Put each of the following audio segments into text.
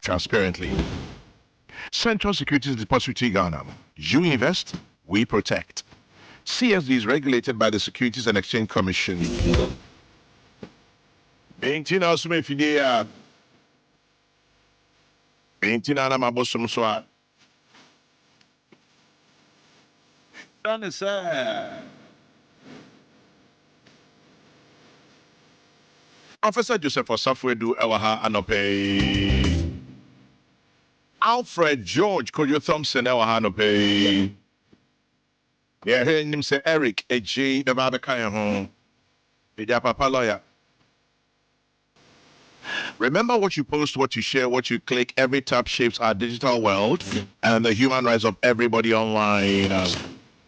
transparently. Central Securities Depository Ghana. You invest, we protect. CSD is regulated by the Securities and Exchange Commission. Bentina asume fidia. Bentina na mabosom soa. Done sir. Professor Joseph Osafwedu Ewaha Anope. Alfred George Kojo Thompson Ewaha Anope. Yeah, hearing him say Eric AJ the Babakaya home. The Papa lawyer. Remember what you post, what you share, what you click. Every tap shapes our digital world and the human rights of everybody online.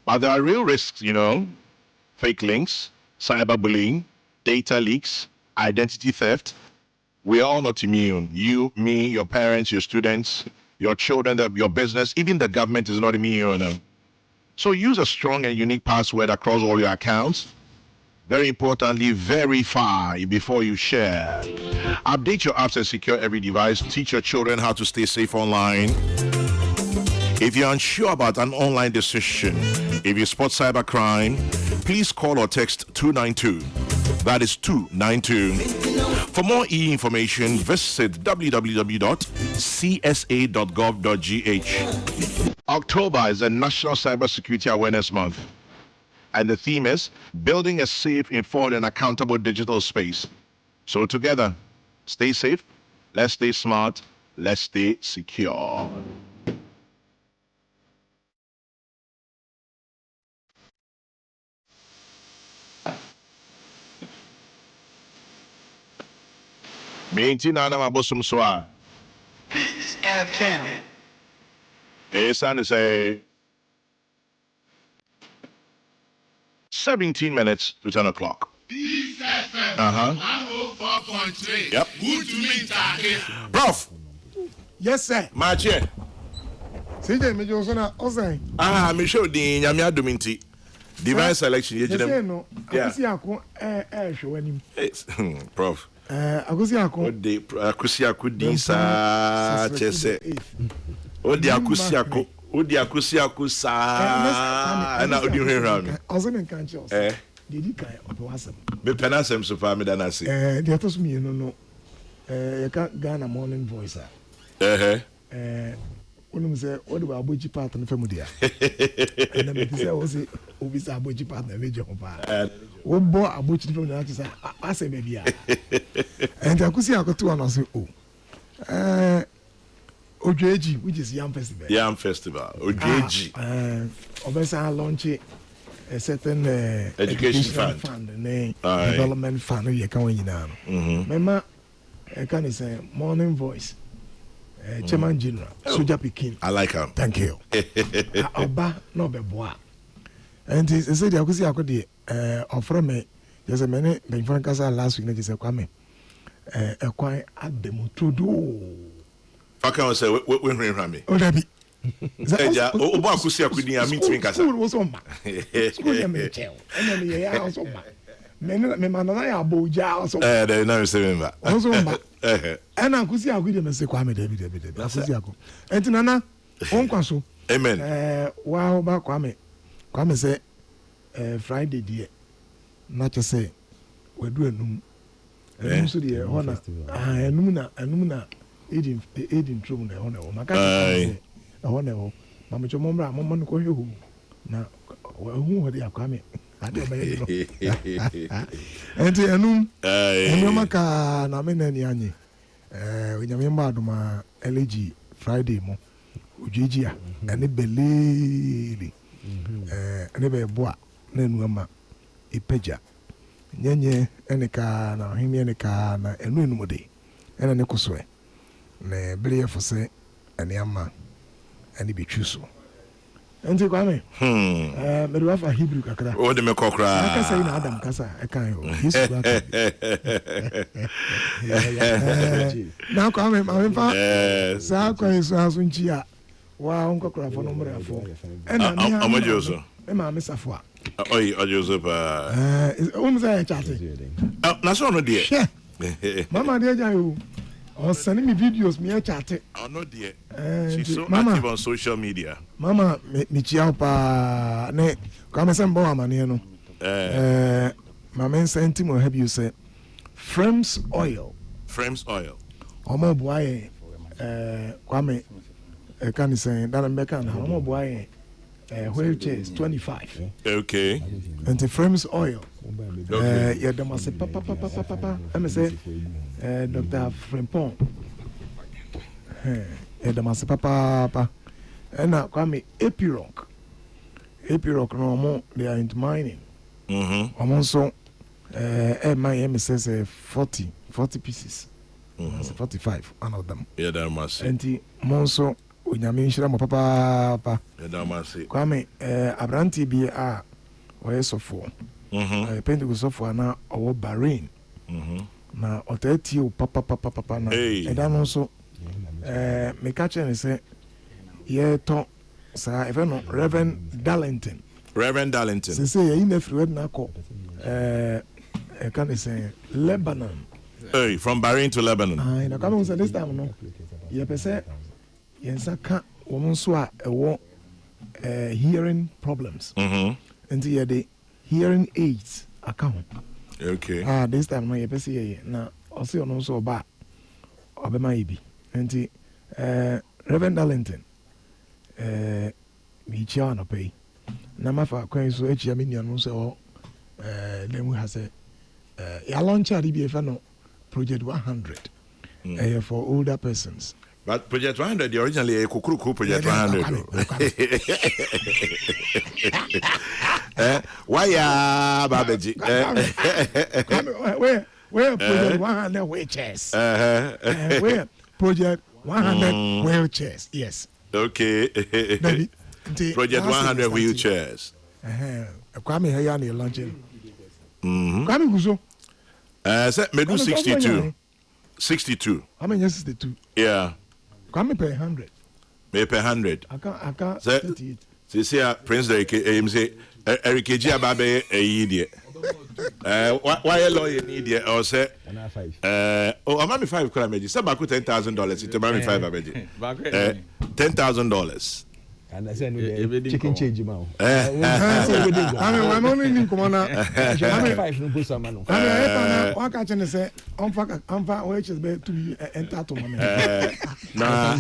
But there are real risks, you know. Fake links, cyberbullying, data leaks, identity theft. We are all not immune. You, me, your parents, your students, your children, your business, even the government is not immune. So use a strong and unique password across all your accounts. Very importantly, verify before you share. Update your apps and secure every device. Teach your children how to stay safe online. If you're unsure about an online decision, if you spot cybercrime, please call or text 292. That is 292. For more e-information, visit www.csa.gov.gh. October is a National Cybersecurity Awareness Month. And the theme is building a safe, informed, and accountable digital space. So together, stay safe, let's stay smart, let's stay secure. Maintain Anna Mabosum Soa. This FM. It's on to say 17 minutes to 10 o'clock. This FM 104.3. Yep. Good to meet you. Prof. Yes, sir. My chair. CJ, me just wanna say. Me show the Nyamia Dominti. Divine selection. Yes, no. Akusi ako show him. Prof. Akusi ako. Ode akusi ako din sa chese. Ode akusi ako. Odi akusi akusa na odi hwehwa me ozo me kan chos dedi kan obewasem me penasem so fa me dana se de to so me no you can Ghana morning voice onum say odi ba aboji part no famu dia na me say o say obi say aboji part na meje ko pa wo bo aboji no famu na say ase be bia and akusi akoto na say Ojeji, which is Yam Festival. Yam Festival. Ojeji. Obesa launch a certain education fund. Development fund. You can win now. Remember, I can say morning voice. Chairman General, Soja Pikin. I like him. Thank you. Oba no be boa. And he said, I could see I could offer me. There's a minute, but in front of last week, he said, come a quite at the Mutudu. I can't say we me. Oh, that be. Eja, obo akusi akudi ya meet me kasa. School was on ma. School ya me cheo. Ene me ya also ma. Me manana ya boja also. They now say me. Also ma. Ena akusi akudi me say kwame David. Akusi akudi. Enti nana on kwaso. Amen. Wa ba kwame. Kwame say Friday die. Na che say we do enum. Enum so die hona. Enum na Edin Trum na hona o maka hona o mama chomo mra mama no ko hwehu na hu ho de akwame ade ba ye no enti enum maka na me na ni anyi onyame ma adoma elegy Friday mo ojeji a ene beleli ene be boa na enu ama ipeja nyenye ene ka na himi ene ka na enu mo de ene ne kosoe na bele for say aniama ani be chuso enti kwame me do afa Hebrew kakra o de me kokra aka say na Adam kasa e kan yo hisu na kwame ma fa sa kwa hisu aso nchi a wa onkokra fo no mra fo e na mi amajo so e ma me safo a oyi ojo so pa o mu say chat na so no de mama de ja yo or sending me videos, me a chat. Oh, no, dear. Eh, She's so Mama. active on social media. Mama, me chia pa ne come some boy man no. My man sent him or have you say Frames Oil. Frames oil. Omo boy kwame can say that American omo boy wheelchairs 25. Okay. And the Frames Oil. Okay. Yeah, there must say papa. I say Dr. Frimpong. Yeah, there must say papa. And now kwame Epiroc no more they are into mining. I'm also my says 40 pieces. 45 one of them. Yeah, that must say. And the monso unyame nshira mo papa. Yeah, that must say. Kwame abranti bi a oye sofo. Pentecost sofo na owo Bahrain. Na otati o papa na. And then also me catch and say yeah to sa if no Reverend Darlington. Say Say in every web na ko can say Lebanon. Hey, from Bahrain to Lebanon. Ah, na come say this time no. Ye pese yensa ka woman so a ewo hearing problems. And ye the hearing aids account. Okay. Ah, this time no ye pese ye na osi ono so ba obema ibi. And Reverend Darlington mi chia no pay. Na mafa kwen so echi ami nua no so lemu ha say ya launch a bi efa no Project 100 for older persons. But Project 100, the originally a Kokrokoo Project 100. Why Babaji? Where Project 100 wheelchairs? Where Project 100 wheelchairs? Yes. Okay. Project 100 wheelchairs. Kwame Hayani launching. Kwame Guzo. Me do 62. 62. How many years 62? Yeah. Kwame per 100. Me per 100. I can't. Say, 38. say, Prince Eric, say, Eric G. Ababe, a idiot. Why a lawyer need it or say, I'm only $5 crime. Say, back $10,000. It's about $10,000. And I said, chicken change him out. I mean, I'm only in Commander. I'm 5 no push man. What can I say? I'm which is better to be enter to money. Nah. I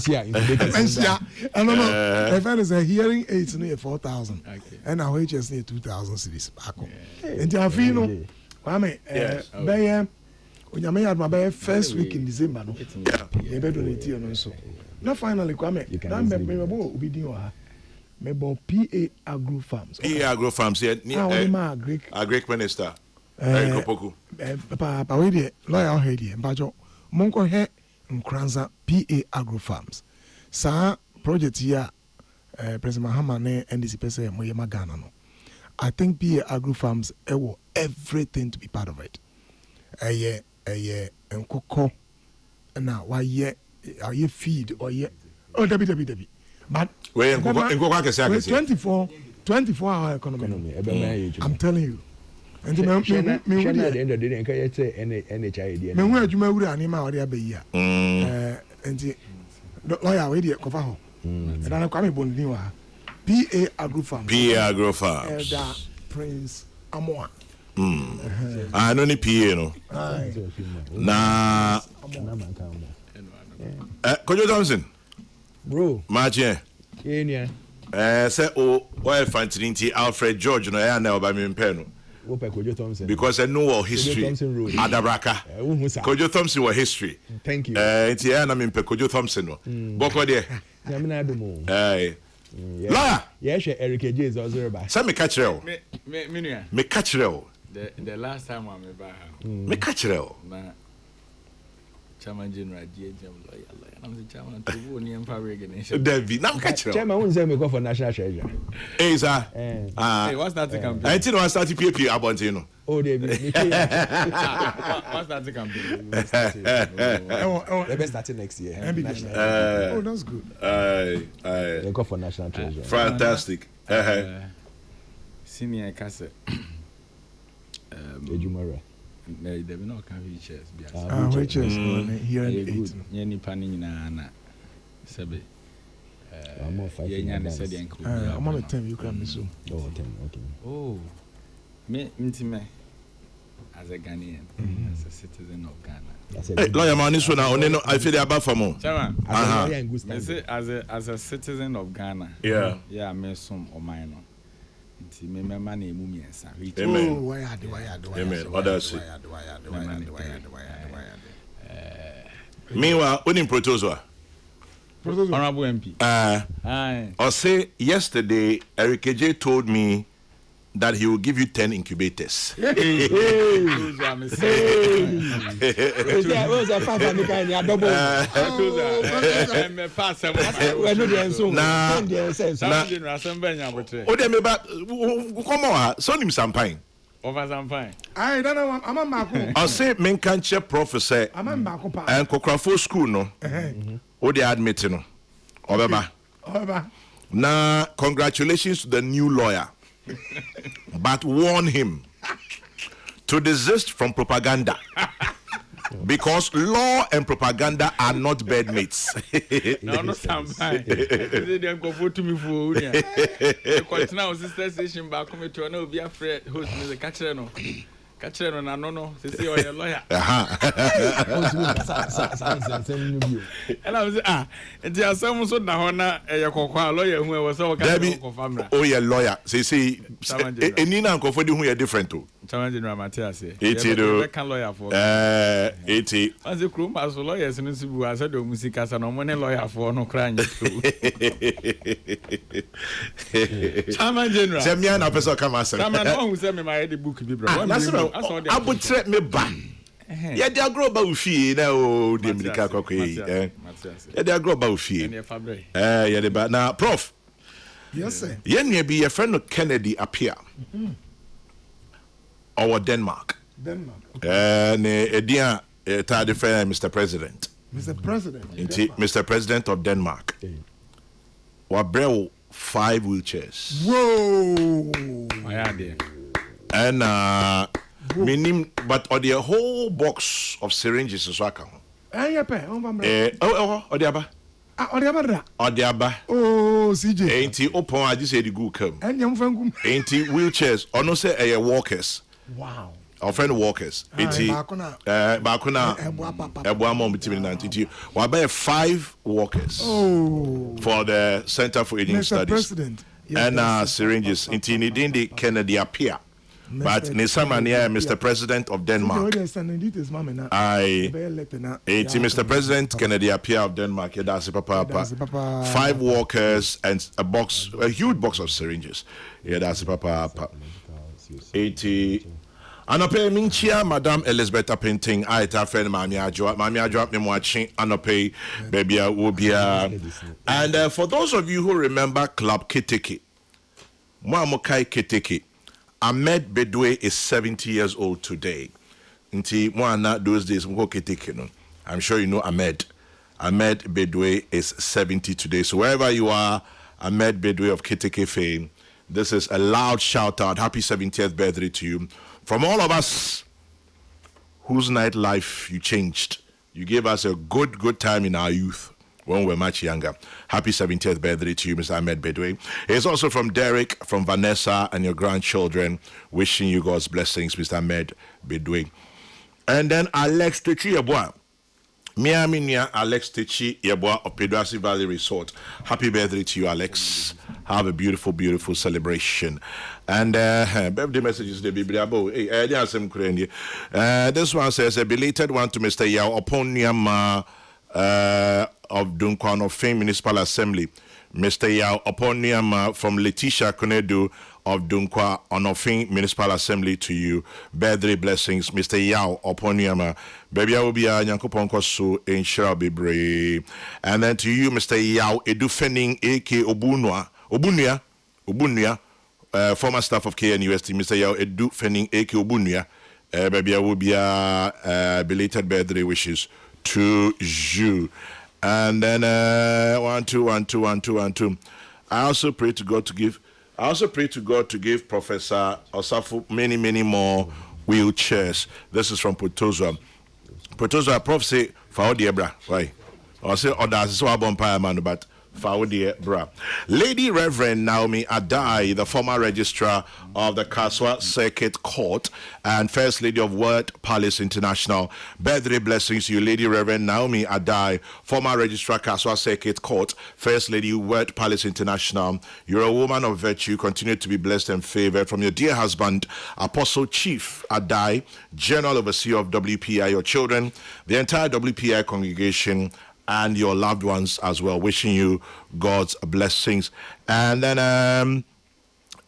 don't know. If I say hearing aids near 4,000, and our wages near 2,000 cities back home. And I feel no. I mean, when you had my first week in December, no, you better donate and so. Now finally, Kwame, that me be doing me PA Agro Farms. PA Agro Farms, yeah. Agric Minister. Kokrokoo. Papa, we dey lawyer head here. Mbajo, monko he Nkranza PA Agro Farms. Sa project here, President Mahama ne NDC pese mo yema Ghana no. I think PA Agro Farms ewo everything to be part of it. Nkoko na why are you feed or ye debi but we nkoko can say 24-hour economy. I'm telling you. And me at the end of the day can you say NHID me hu adwuma wura ani ma ori abayi a and lawyer we dey cover ho and na kwame bondini wa PA Agro Farms Elder Prince Amoa I know ni PA no na Kojo Thompson bro Martin say oil fantinity Alfred George no ya na oba me mpe no Kojo Thompson because I know history Adabraka Kojo Thompson was history. Thank you nti ya na me mpe Kojo Thompson no boko de na me na do mo la yeah she Eric J is also ba say me catch rel me catch rel the last time I me ba me catch rel na Chairman General GM lawyer I'm the chairman to go ni emfa recognition David na me catch rel chairman won say me go for national treasurer sir hey what's that campaign I think one start PPP abontin no oh they what's that campaign let's start next year oh that's good they go for national treasurer fantastic senior cassette Ejumare There be no can wheelchairs. Wheelchairs here in Good. 8. Any panning na Sabe. I'm on 5 Yeah, said the uncle. I'm on 10, you can be so. Oh, 10, okay. Oh, me intimate as a Ghanaian, as a citizen of Ghana. Hey, lawyer man, this one I feel the above for more. Chairman, as a citizen of Ghana. Yeah. Yeah, me some or mine. It's me money mummy and son. Amen. Oh, why do Amen. Others. Meanwhile, when in protozoa. Honorable MP. I say yesterday, Eric J told me that he will give you 10 incubators. Where's a 5 and the double? Come on, son him champagne. Over some fine. I don't know. I'm a Marco. I say, men can't check prophecy I'm a Marco. and Kokrokoo school, no? Or they admit, no? Obeba. Now, congratulations to the new lawyer. But warn him to desist from propaganda. Because law and propaganda are not bedmates. No, fine. They go vote to me for because now sister station back come to no be afraid host me the catcher no. Catcher no no. Say see your lawyer. And And I was and there are some so na na your lawyer who was so confirm. Oh yeah, lawyer. Say any na confirm who you different to. Chairman General Matthias. 80 do. Can lawyer for 80. as a crew as lawyers in Sibu as a music as an money lawyer for no crying. Chairman General. Semia na person come answer. Chairman who send me my book be bro. I would threat me ban. Yeah, they are grow about fee na o de medical kokoi. Yeah, they are grow about fee. Yeah, they ba na prof. Yes, sir. Yen be your friend Kennedy appear. Or Denmark. Edia tade friend Mr. President. Mr. President. Mr. President of Denmark. Wabrel 5 wheelchairs. Whoa. And minim but or the whole box of syringes is waka. Odiaba. Odiaba. Oh, CJ. Ain't open I just said the good come. And young friend. Ain't wheelchairs or no say walkers. Wow. Our friend walkers. Bakuna Ebwa mom between 92. We buy 5 walkers for the Center for Aging Mr. Studies. President. And syringes into the Kennedy appear. But Nisamania, Mr. President of Denmark. Mr. President Kennedy appear of Denmark. That's papa. 5 walkers and a huge box of syringes. That's papa. 80. Anope minchia Madam Elizabeth painting I ta friend Mami Adjo me watching Anope baby wobia. And for those of you who remember Club Kitiki, Mwamokai Kitiki, Ahmed Bedwe is 70 years old today. Nti mwana those days mko Kitiki no. I'm sure you know Ahmed. Ahmed Bedwe is 70 today. So wherever you are, Ahmed Bedwe of Kitiki fame, this is a loud shout out. Happy 70th birthday to you. From all of us whose nightlife you changed. You gave us a good time in our youth when we were much younger. Happy 70th birthday to you, Mr. Ahmed Bedwe. It's also from Derek, from Vanessa, and your grandchildren. Wishing you God's blessings, Mr. Ahmed Bedwe. And then Alex Techi Yeboah. Miaminia Alex Techi Yeboah of Pedrasi Valley Resort. Happy birthday to you, Alex. Have a beautiful, beautiful celebration. And birthday messages the Bibliabo. This one says a belated one to Mr. Yao Oponiama of Duncan of Fame Municipal Assembly. Mr. Yao Oponiama from Letitia Konedu of Dunkwa Onofin Municipal Assembly to you. Birthday blessings, Mr. Yao Oponiama. Baby, I will be a Yankopon Kosu in Shirabibre. And then to you, Mr. Yao Edufening A.K. Obunia, former staff of KNUST, Mr. Yao Edufening A.K. Obunia. Baby, I will be a belated birthday wishes to you. And then 1 2 1 2 1 2 1 2. I also pray to God to give Professor Osafu many more wheelchairs. This is from Potozo. Potozo, Prof say, for the bra, right? Or say, or that's so about man, but bra. Lady Reverend Naomi Adai, the former registrar of the Kaswa Circuit Court and First Lady of Word Palace International. Birthday blessings to you, Lady Reverend Naomi Adai, former registrar Kaswa Circuit Court, First Lady Word Palace International. You're a woman of virtue. Continue to be blessed and favored from your dear husband, Apostle Chief Adai, General Overseer of WPI, your children, the entire WPI congregation, and your loved ones as well. Wishing you God's blessings. And then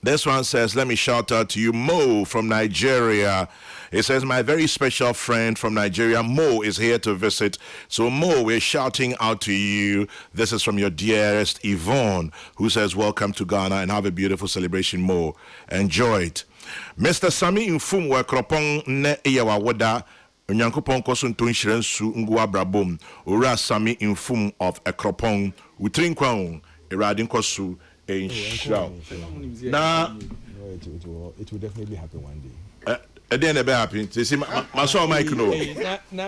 this one says, let me shout out to you, Mo from Nigeria. It says, my very special friend from Nigeria, Mo, is here to visit. So Mo, we're shouting out to you. This is from your dearest Yvonne, who says, welcome to Ghana and have a beautiful celebration, Mo. Enjoy it. Mr. Sami Infum Kropong ne Iyawa Wada Nyankopon koso nto nhyiren su ngu abrabom ora Sami Infum of Ekropon utrin kwan erade nkoso enhira na it will definitely happen one day. At the end of the happen, they say, my son Mike, no.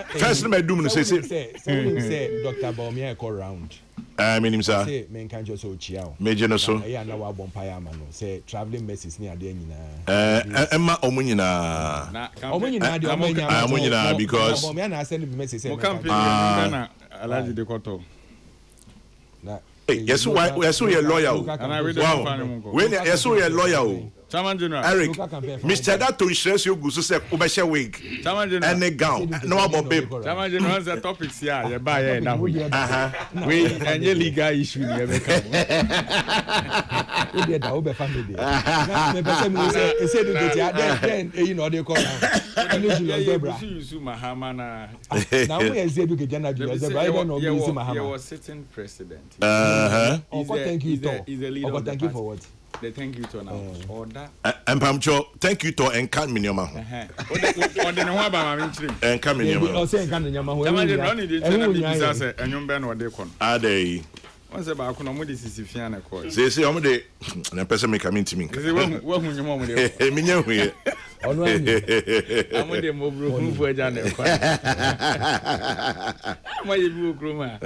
First, my doom say, Dr. Baumia call round. I mean, him, sir. Say, men can't just so chiao. Major, no, so. Yeah, now I'm bumpire man. Say, traveling messages near the end. Emma Omunina. Omunina, because. Baumia send the message. Alaji de Koto. Hey, yes, why? Yes, we are loyal. When yes, we are loyal. Eric, Mr. Dato insurance you go to say Ubesha wig and a gown. No about babe. Has the topics here. You buy it now. We and your legal issue. You come. We that Obe family. The person say then you know they call now. You Mahamana. Now we are saying you can do zebra. I don't know you Mahama. He was sitting president. Thank you to. Thank you for what? They thank you to now. Order. And Pamcho, thank you to Encan Minima. Order no ba ma nchiri. Encan Minima. O say Encan Minima ho. Tamanje no ni dey tell me bisa say enwom be no dey kon. Adey. Wọ́n sẹ́ baako na ọmọ de sisi fia na kọ́. Say ọmọ de na person make am into me. Say wọ́n hun nyuma ọmọ de. Me nya hu ye. Ọ̀nà ẹ̀yìn. Ọmọ de mo bro hun fún ẹja na ẹ̀kọ́. Ọmọ yẹ bi okuro ma.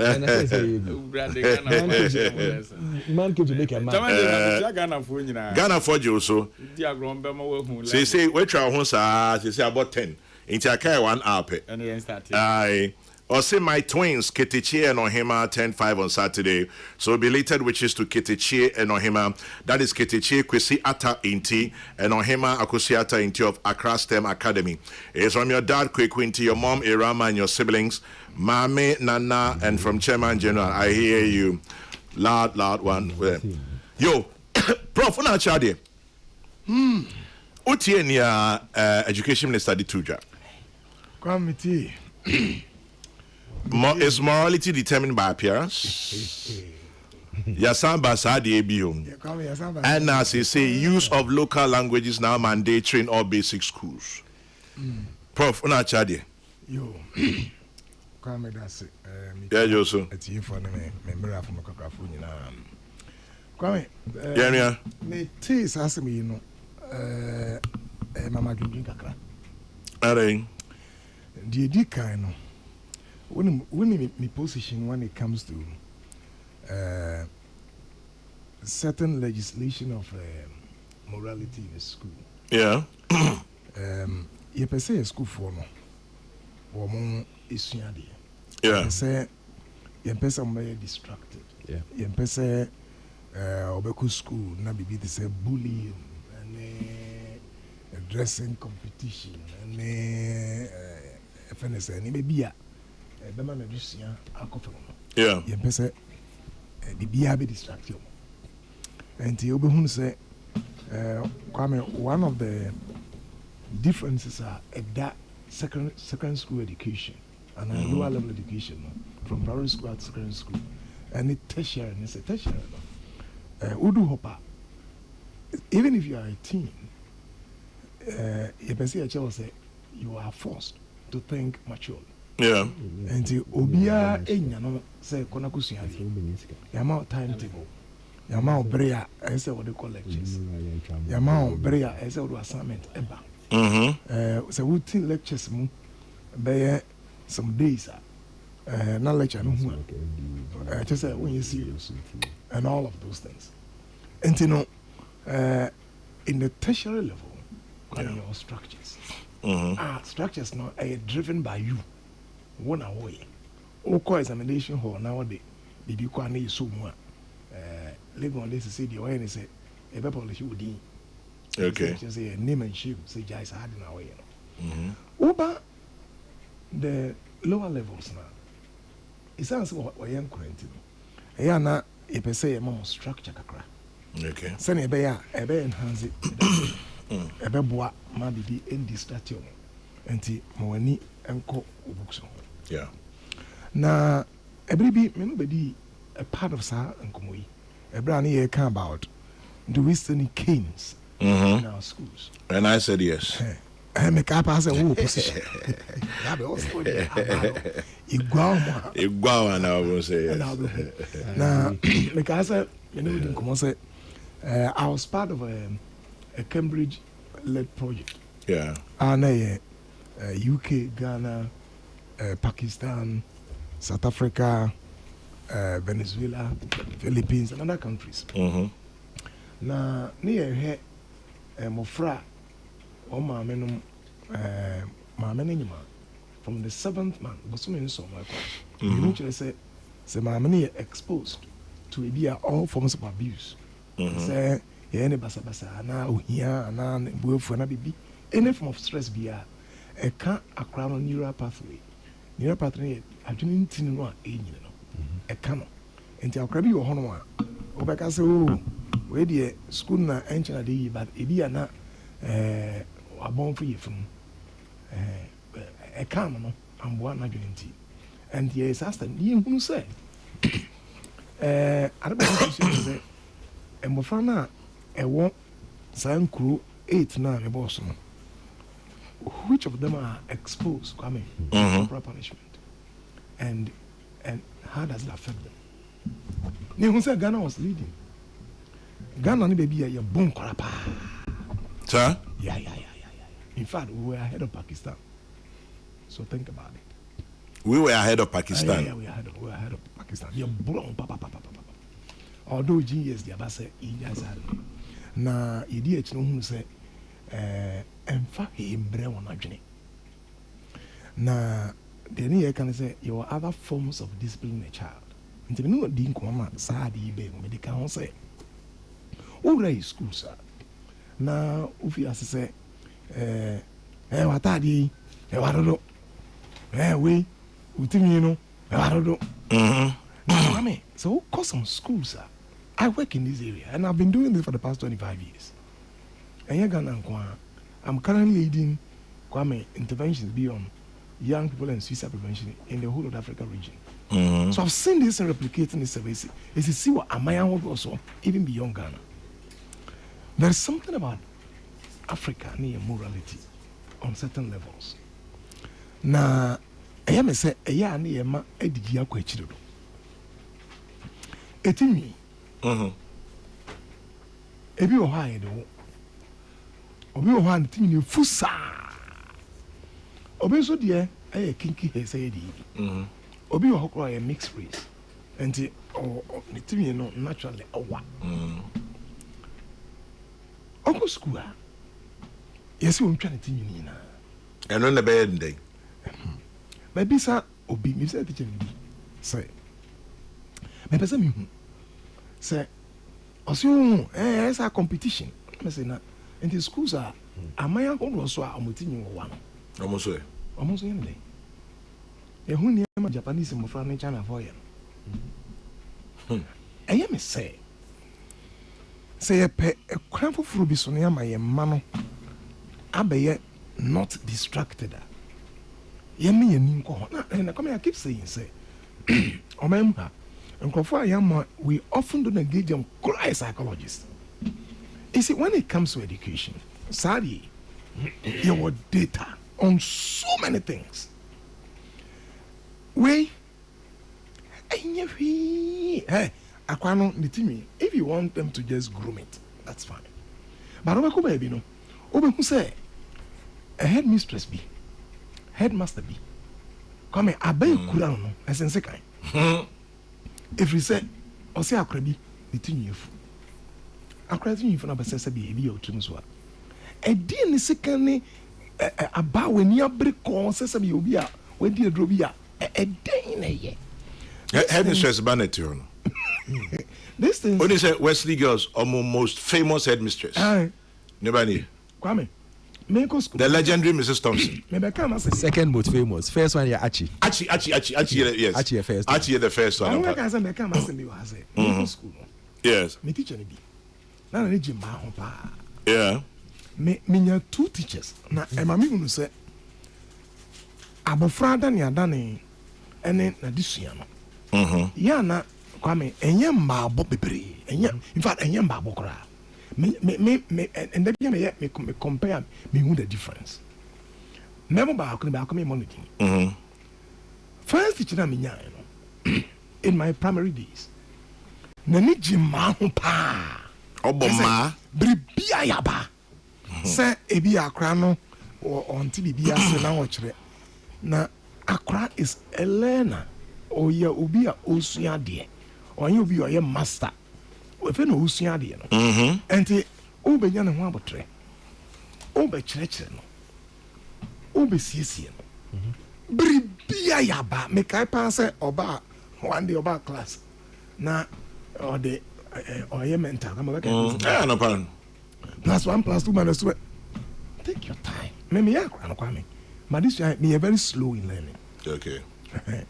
Brade Ghana ọmọ. Man keep to make a man. Tamanje na Ghana fún nyina. Ghana for je so. Di agron be ma wo hun. Say we try ho sa, say about 10. Inti akai 1 hour pe. And you start. Aye. Or say my twins, Ketichie and Ohima, 10-5 on Saturday. So belated wishes to Ketichie and Ohima. That is Ketichie Kwesi Ata Inti and Ohima Akusi Ata Inti of Accra STEM Academy. It's from your dad, Kweku Inti, your mom, Irama, and your siblings, Mame, Nana, and from Chairman General. I hear you. Loud one. Yo, Prof, una chade. Utie ni Education Minister di tuja. Committee. Is morality determined by appearance? Yasamba Sadi Ebio. And as they say, use of local languages now mandatory in all basic schools. Prof, una chade. Yo, come that's it. Yeah, you so. It's you for me. Remember from Kokrokoo, you know. Come, yeah. Me tea says me, you know. Mama drinking kakra. Alright. The kind of. When my position when it comes to certain legislation of morality in the school. Yeah. You per se school for no. Or more is yeah. You per se more distracted. Yeah. You per se obeku school na bibi to say bullying and dressing competition and FNS and maybe Bema na dusia akofo no. Yeah. Ye pese bibia be distract you. And you be hun say Kwame, one of the differences are that second school education and lower level education from primary school to secondary school and it tertiary and it's a tertiary. Udu hopa. Even if you are a teen, you pese a child say you are forced to think maturely. Yeah. And the Obia Enyano say Konakusia. Yama timetable. Yama Brea, I say what they call lectures. Yama Brea, I say what assignment eba. So we think lectures mu be some days na lecture no hu just say when you serious and all of those things. And you know in the tertiary level your structures structures now are driven by you one away all examination hall nowadays did you kwa na so mu living on this city or any say e be polish would okay just say name and shape say guys hard in away over the lower levels now it sounds what young quarantine yeah na e be say more structure kakra okay send e be ya e be enhance it e be boa ma bibi indistraction enti mo wani enko books yeah na every be me nobody a part of sa nkomo yi ebra na ye can about do we see any canes in our schools and I said yes I make up as a whole position ya be also igwa na I will say yes na because you know the nkomo say I was part of a Cambridge led project yeah and UK Ghana Pakistan South Africa Venezuela Philippines and other countries na near here mofra o ma menum ma menima from the 7th month bosomi so my you know say ma meni exposed to be all forms of abuse say any basa na ohia na buefu na bibi any form of stress bia e ka akra no neural pathway adwene ntini no a enyine no e ka no enti akra bi wo hono a obeka se o we de school na enchina de yi but ebi ana abon for yefum e ka no amboa na adwene nti and yes asta ni hunu se araba ni se emofra na ewo sankru 8 na me boss no which of them are exposed coming for punishment and how does it affect them? Ni who said Ghana was leading. Ghana ni baby ya bon korapa. Sir? Yeah. In fact, we were ahead of Pakistan. So think about it. We were ahead of Pakistan. Yeah, we were ahead of Pakistan. Yeah, bon papa. Although genius the abase inyasa. Na idiot no who say emfa himbre won adwene. Na the near can say your other forms of discipline a child. Nti me no di nkoma saa de be me de ka ho say o rai school sa na ofi asese watadi wadodo we utimi no wadodo na me so cause some schools I work in this area and I've been doing this for the past 25 years and I'm currently leading Kwame interventions beyond young people and suicide prevention in the whole of the Africa region. So I've seen this and replicating this service. Is to see what Amaya would also even beyond Ghana. There is something about Africa near morality on certain levels. Na I am say a ya near ma edigia kwachido. Etimi. Ebi o ha edo. Obi o ha ntimi ni fusa. Obi so de e kinki he say di. Obi o hokro a mixed race. Enti ne timi no naturally owa. Ogo school a. Yes we ntwa ne timi ni na. Eno na be ndey. Ba bisa obi mi say teacher bi. Say. Me pese mi hu. Say osu it's a competition. Me say na enti schools are amaya hono so a omotimi wo wa no. Almost any day. Who near my Japanese and Mufran China for you? I am a say a cramp of Rubisonia, my mano. Abe not distracted. Yemi and Ninko, and I come here, I keep saying, say, Omemha, and Kofa Yama, we often don't engage on cry psychologists. Is it when it comes to education? Sadi, your data on so many things. Hey, Aquano, if you want them to just groom it, that's fine. But Obako baby, no, Oben who say, a headmistress be headmaster be come abay kura no esense kan if you say o say akra bi bitinyefu akra tinyefu na besese bi ebi otum so a edi ni sekane aba weni abre ko sese bi obi a wedi adro bi a eden na ye headmistress banet you know. This thing When you say Wesley Girls, most famous headmistress. Nobody. Kwame, Meko school. The legendary Mrs. Thompson. Maybe come as Second most famous. First one, yeah, Archie. Archie, yes. Archie first. Archie the first one. I can't say come as me was Meko school. Yes. Me teacher be. Na na jim ba ho pa. Yeah. Me two teachers. Na e ma me unu say abofra da ne adane ene na disua no. Ya na Kwame enye mbaabo bebre enye in fact enye mbaabo kra me and that me compare me who the difference memo ba ko me money first teacher na me nya no in my primary days na ni jima ho pa oboma bribia yaba se ebi akra no on ti bibia se na wo kire na akra is a learner oya obi a osua de onye obi oye master we no usua de no enti o be nya ne ho abotre o be kirekire no o be siesie no bribia yaba me kai pa se oba one day oba class na or the oye mental come back no pan +1 +2 -2 take your time me yakra no kwame but this me very slow in learning okay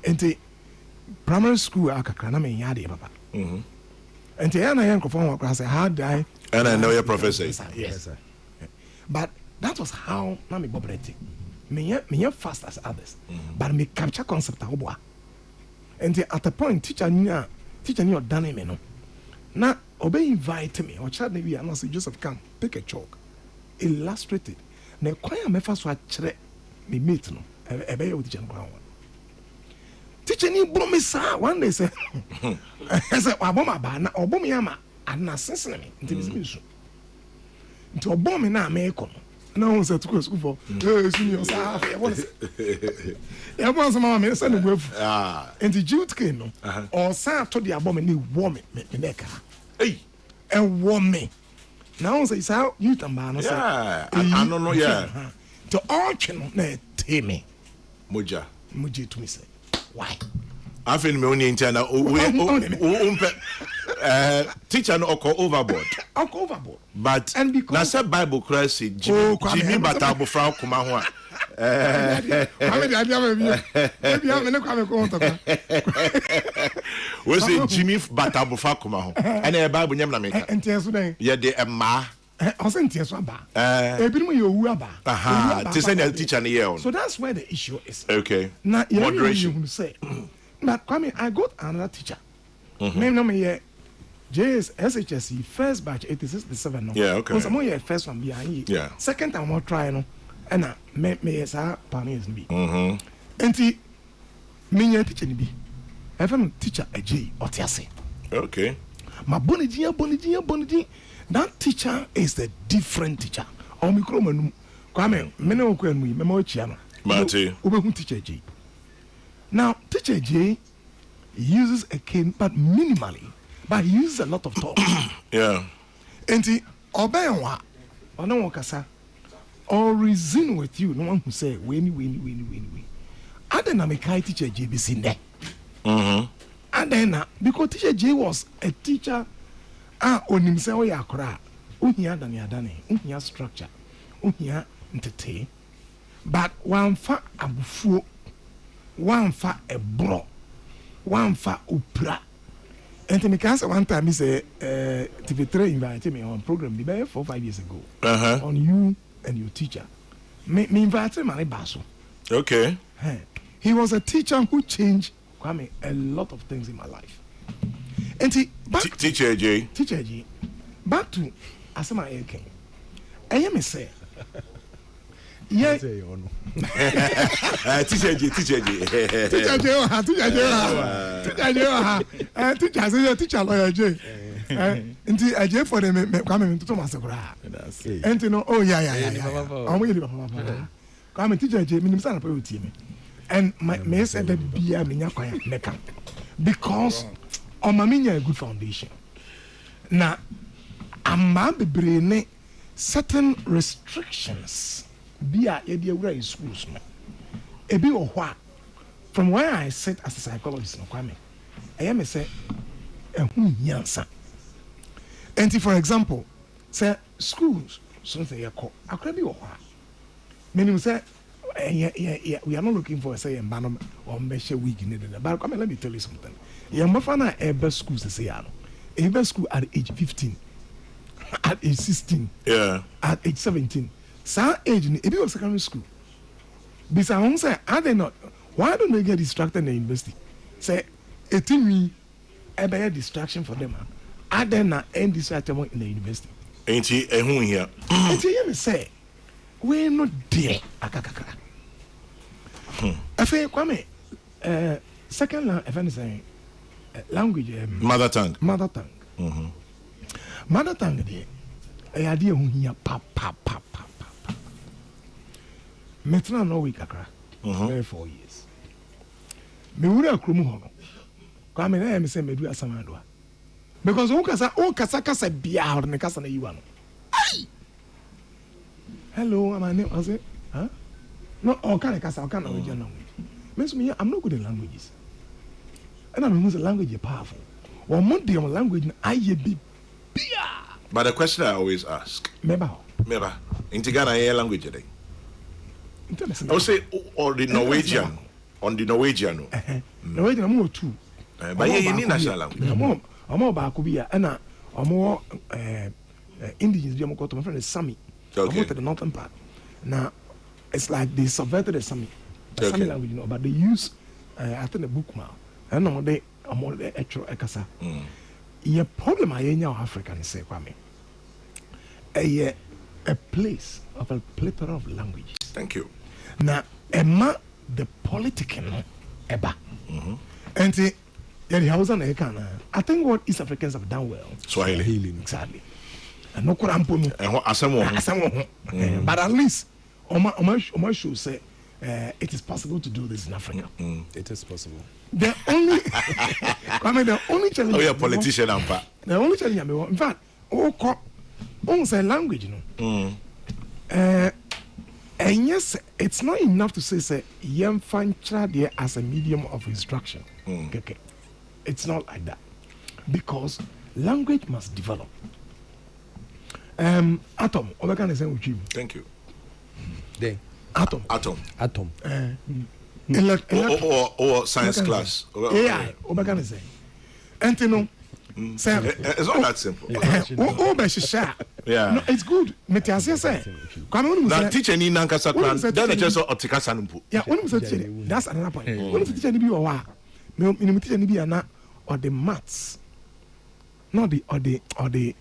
enti primary school akakra na me yade baba enti ya na yen ko fon wa say how did I and I know your professor yes sir but that was how na me bobrete me fast as others but me capture concept oboa enti at a point teacher ni odane me no na obey invite me or child we and say Joseph come pick a chalk illustrate it na kwaya me fa so a kire me mate no e be teacher no teacher ni promise one day say I say aboma ba na obom ya ma ana sensene me nti bi so nti obom me na me ko no na won say to go school for senior sa e won say e won say mama me say no gwefu nti jude ke no o sa to the abom ni wo me me ka hey e wo me na won say sa you tamba no say I don't know yeah to all chino na teme moja to me say why I feel me only intern teacher no overboard but and because na say bible class Jimmy Batabo fra kuma ho we say Jimmy Batabo fra kuma ho and the bible nyam na make entienso den ye de ema o say entienso aba ebinim ye owu aba to send the teacher na here so that's where the issue is okay now moderation you say but Kwame, I got another teacher name no me JS SHSC first batch 86-87 no yeah okay because I'm here first one behind yeah second time I try no and me sa pioneers be enti me teacher ni bi even teacher AJ otiase okay ma bonidi that teacher is the different teacher o mikro manum Kwame me na okwa nu me ma ochia no Mate obehu teacher J now teacher J uses a cane but minimally but he uses a lot of talk yeah enti obenwa ona won or reason with you no one who say we adena me kai teacher J be sin there adena because teacher J was a teacher onim say o ya akra ohia adane ohia structure ohia ntete but one fa abufuo one fa ebro one fa opra and me can say one time me say TV3 invited me on program be 4 or 5 years ago on you and your teacher me invited my baso okay he was a teacher who changed Kwame a lot of things in my life and he teacher J back to asema eke me say yeah teacher J teacher lawyer J nti aje for them Kwame me to masekura enti no oh yeah I'm a teacher, minimum son of me. And my said that be a meka because on my a good foundation. Now, I'm be brain certain restrictions be a idea in schools. A bit of what from where I sit as a psychologist, no kwame. I am a say a yansa. And for example, say schools, something you call a crabby or what. Meaning say, we are not looking for say a banner or measure week in it. But come let me tell you something. Yamafana a best school to say, a best school at age 15, at age 16, at age 17. Some age in a secondary school. Besides, say, are they not? Why don't they get distracted in the university? Say, a thing a bad distraction for them. Are they not end distracted in the university? Ain't he a who here? And you say, we're not there. I feel, Kwame, second language, Mother tongue. Mother tongue. Mother tongue, a idea who here, pap. Metra no week, 4 years. Me would have Krumuhono. Come in and say, me do a samandua. Because Okasaka said, be out in the Casana Yuano. Hello, my name was it? Huh? No, all kind of Casa, I can't original language. Miss me, I'm not good in languages. And I know the language is powerful. Or Monday on language, I be. But the question I always ask, Meba. In Tigana, language today. I would say, or the Norwegian, on the Norwegian. Norwegian, I'm more too. But you need national language. I'm more Bakubia, and I'm more indigenous. I'm going to my friend Sami. I'm to the northern part. Now, it's like they subverted the Sami. The Sami language, but they use, I think, the book now. I know they are more the actual Ekasa. The problem I in African say, Kwame, a place of a plethora of languages. Thank you. Now, Emma, the political, Eba. And the Hausa and Ekana, I think what East Africans have done well. Swahili. Exactly. And no Kurampono. And but at least, Oma should say, it is possible to do this in Africa. It is possible. The only, the only challenge. Oh, you're a politician, Ampa. The only challenge, in fact, say language, you know. And yes, it's not enough to say young fan child as a medium of instruction. Okay. It's not like that. Because language must develop. Atom, what can I say with you? Thank you. Atom. Or science class. AI, what can I say? And you know, it's not that simple. Yeah. No, it's good. Now, teach any Nankasa class, then it's just Otikasa Numpu. Yeah, that's another point. When you teach any be or teach any be or the maths, not the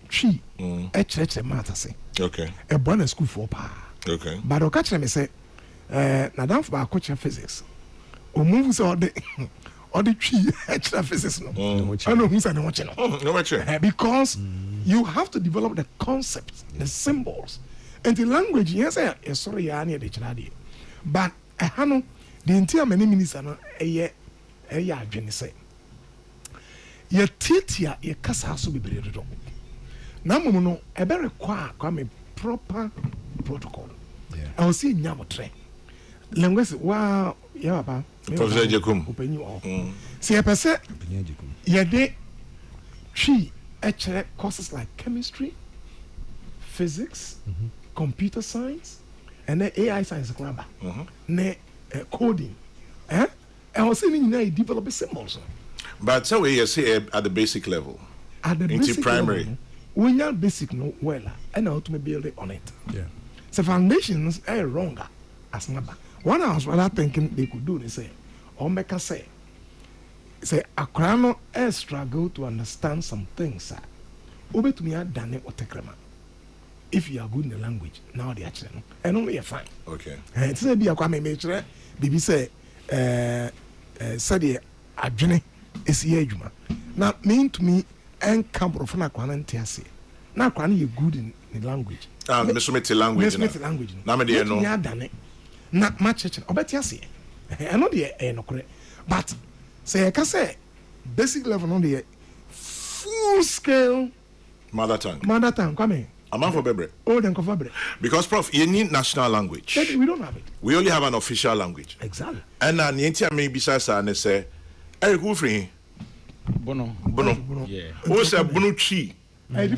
tree, a maths. Okay. A bonus school for pa. Okay. But I'll catch them and say, Nadam for our coach physics. Or moves or the tree extra physics. No, I know who's an watching. Because you have to develop the concepts, the symbols, and the language. Yes, sorry, I need the child. But I know the entire many minutes are a year, say. Your titia, your casa has to be buried. Now, no, I better require a proper protocol. I will see Yamotre. Language, wow, yeah, Professor Jacob. Open you all. See, a person, yeah, they tree actually courses like chemistry, physics, computer science, and then AI science, coding. I was saying, you develop symbols. But so we say at the basic level, at the into basic primary. Level, when you're basic, no, well, and how to build it on it. Yeah. So foundations are wrong as number. One I was thinking they could do, they say, or make us say, a crano struggle to understand some things, sir. Over to me, I done it or take them. If you are good in the language, now they actually, and only a fine. Okay. It's a be a kwame major, baby say, said a journey is here, Juma. Now, mean to me, and come from a quan and tiasi. Now, you good in the language. Miss language. Miss language. Now, I done it. na match obeti ase eno de no kore but say ka say basic level no de full scale Mother tongue. Kwame. I'm for bebre. Oh, then cover bebre. Because, Prof, you need national language. We don't have it. We only have an official language. Exactly. And now, the may be and say, Eric Woofrey. Bono. Yeah. Who said Bunu Chi?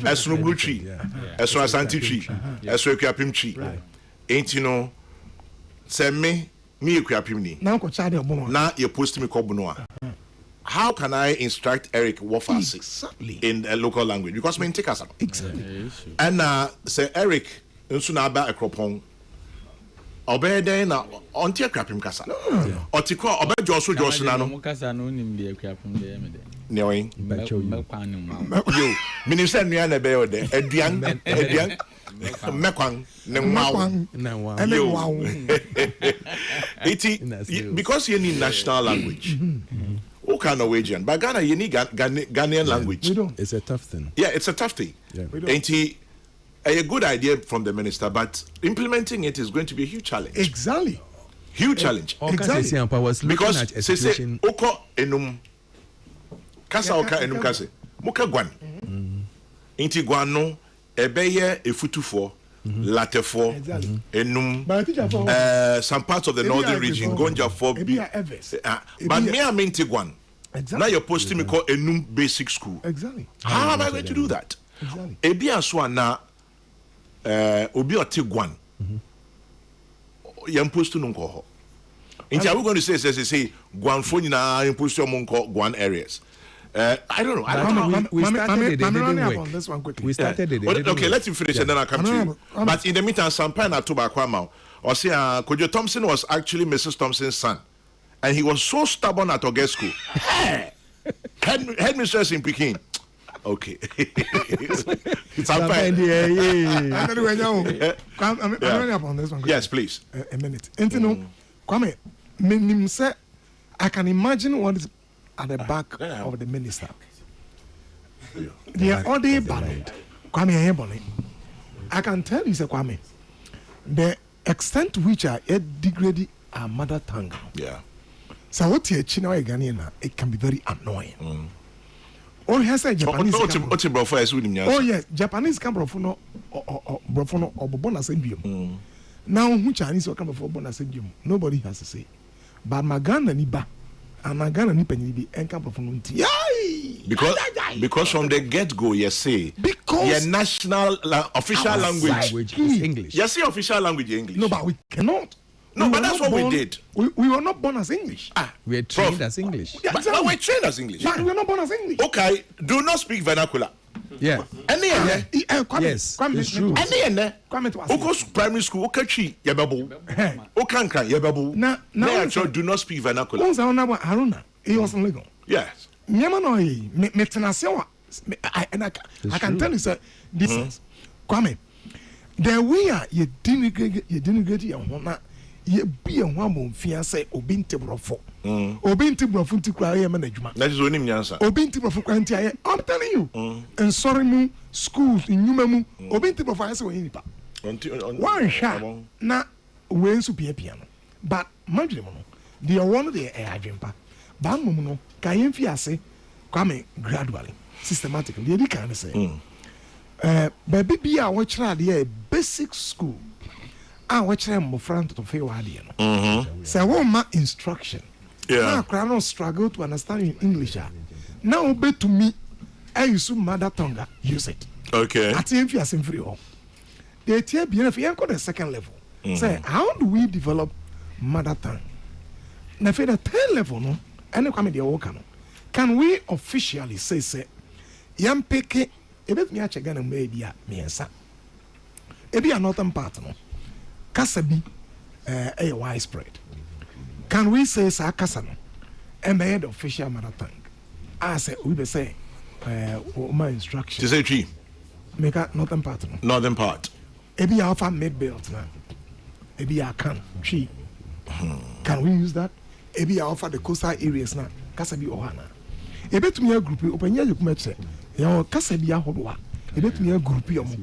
As no blue tree. As no Asante tree. As no Equiapim tree. Ain't you know? Say me Equiapim ni. Now, now you're posting me Kobunoa. How can I instruct Eric Wofasi exactly in a local language? Because me take us exactly. And say Eric, nsuna ba ekropon. Obe den na onti ekrapim kasa. Otiko obe joso na no. Kasa no nim bi ekrapim de me de. Ne wen. Yo, minister nua na be ode. Aduan mekwan ne wow. Because you need national language. What kind of wage? But Ghana, you need Ghanaian language. We don't. It's a tough thing. Yeah, it's a tough thing. Yeah. Ain't he a good idea from the minister, but implementing it is going to be a huge challenge. Exactly. Huge challenge. Exactly. Because say oko enum kasa oka enum kase muka gwan. Inti gwan no ebeye efutufo. Latefo, Enum, some parts of the northern region, Gonja for but me, I mean Tiguan. Now you're posting me called Enum Basic School. Exactly. How am I going to do that? Exactly. Ebia Swana, Obi or Tiguan. Yam post to Nunko. In are we going to say, Guan Fonina, impose your Munko, Guan areas. I don't know. We started it. On this one quickly. We started it. Okay, let him finish and then I'll come to you. But in the meantime, Sampan at Tubakwama, or say, Kojo Thompson was actually Mrs. Thompson's son. And he was so stubborn at August school. Headmistress in Peking. Okay. Sampan. Yes, please. A minute. Kwame, I can imagine what is at the back of the minister. They are all day banned. Kwame, I can tell you, Kwame, the extent to which I degraded our mother tongue. Yeah. So what you're Ghanaian, it can be very annoying. All has a Japanese. Oh yes, Japanese come from no or bonus endium. Now who Chinese will come from bonus endium? Nobody has to say. But my Ghana niba. And my Ghana ni penny be encounter from because from the get-go you say your national official language is English. You say official language is English. No, but we cannot. But that's what we did. We were not born as English. We are trained as English. Yeah, but we're trained as English. But we were not born as English. Okay, do not speak vernacular. Yeah. Yes, it's true. Okos primary school, Okachi, Yababu, Okanka, Yababu. Now, do not speak vernacular. Haruna, he was legal. Yes. I can tell you, sir, this is Kwame. The way you denigrate your home, you be a woman, fiancé, or being Tibrofo. Or being Tibrofo to cry management. That is only me answer. Or being Tibrofo, I'm telling you. And sorry, me, schools in Numamu, or being Tibrofo, any part. One shot, not when to be a piano. But, Madrid, the one of the air jumper. Bamuno, Kayen Fiase, coming gradually, systematically. The can say, baby, be our watch the basic school. I watch them front to fail idea. So, one instruction. Now, Crown struggle to understand in English. Now, obey to me, I use mother tongue, use it. Okay. At the Fias in free home. The TBN, if you the second level, say, how do we develop mother tongue? Now, for the third level, no. Can we officially say yam peke ebet mi ache Ghana maybe a miensa ebi a northern part no kasa bi a widespread. Can we say sa kasa no the official mother tongue as we be say my instruction to say tree make a northern part no northern part ebi a offer made belt na ebi a can tree. Can we use that? Ebi a offer the coastal areas na kasa bi ohana ebetumi a group opanya yekuma che ya kasa bi ahodo a ebetumi a group yomo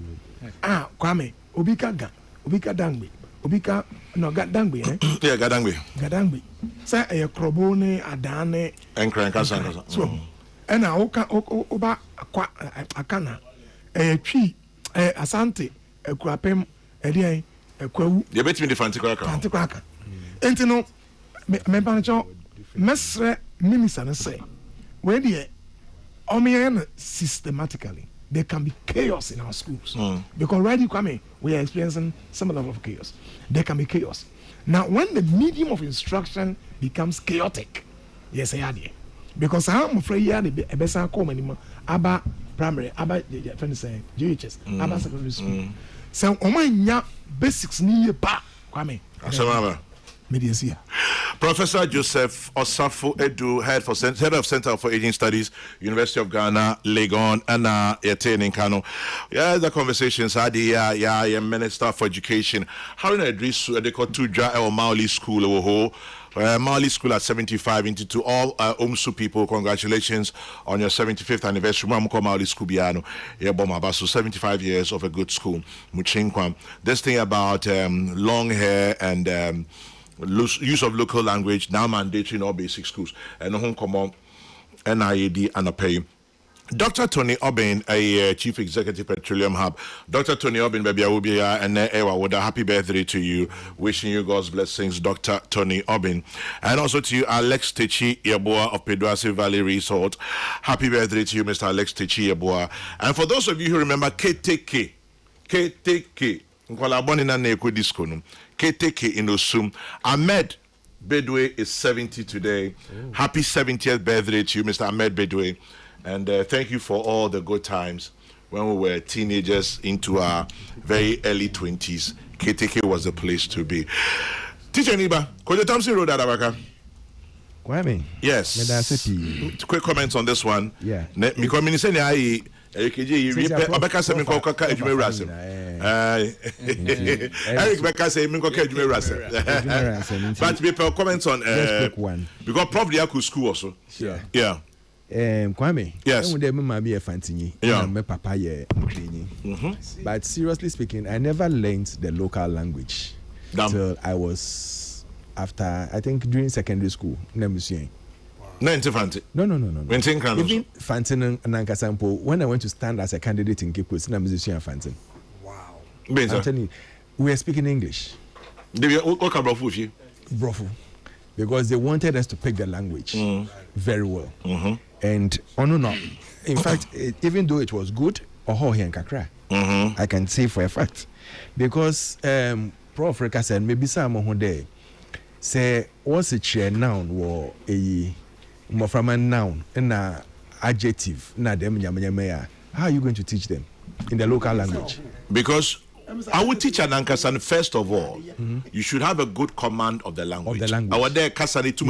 Kwame obi ka ga obi ka dangbe obika no gadangbe Yeah, gadangbe say e krobo ne adane enkranka. So ena oba akwa akana twi asante akurapem ede akwawu You bet me the fancy kraka enti no me bancho mesre minisa na say we dey systematically there can be chaos in our schools because right you come in we are experiencing some level of chaos. There can be chaos. Now when the medium of instruction becomes chaotic, yes I had because I'm afraid you had a better come anymore about primary about the friend saying GHS about secondary school. So nya basics ni pa kwame media. Professor Joseph Osafo Edu, head of Center for Aging Studies, University of Ghana, Legon, and in Kano. Yeah, the conversations are the Minister for Education. How in Idris they call two dry or Mauli School Mauli School at 75 into all Omsu people. Congratulations on your 75th anniversary. Mamuko Mauli School Biano. Yeah, Bomabasu 75 years of a good school. Muchinkwam. This thing about long hair and use of local language now mandatory in all basic schools and home common NIAD and a pay. Dr. Tony Obin, a Chief Executive Petroleum Hub. Dr. Tony Obin, baby, I will be here and with a happy birthday to you. Wishing you God's blessings, Dr. Tony Obin. And also to you, Alex Techi Yeboah of Peduasi Valley Resort. Happy birthday to you, Mr. Alex Techi Yeboah. And for those of you who remember KTK, KTK in Osum. Ahmed Bedwe is 70 today. Oh. Happy 70th birthday to you, Mr. Ahmed Bedwe. And thank you for all the good times when we were teenagers into our very early 20s. KTK was the place to be. Teacher Niba, could you tell me road Adabaka? Kwame. Yes. Quick comments on this one. Yeah. Because I say Obeka say me ko kaka edwuma wurasem. Eric Beka say me ko kaka edwuma wurasem. But people comment on because probably I could school also. Yeah. Kwame. Yes. When they mama be a fantinyi. Yeah. My papa ye mklinyi. But seriously speaking, I never learned the local language until I was after I think during secondary school. No. Even Fantin and Nankasampo, when I went to stand as a candidate in Kipus, I'm musician Fantin. Wow. I'm telling you, we are speaking English. Brofu. Because they wanted us to pick the language very well. And in fact, even though it was good, I can say for a fact. Because Prof. Reka said, maybe some of there say, what's a chair noun or a from a noun and a adjective? How are you going to teach them in the local language? Because I would teach an Ankasan first of all. You should have a good command of the language. Our there Kasani to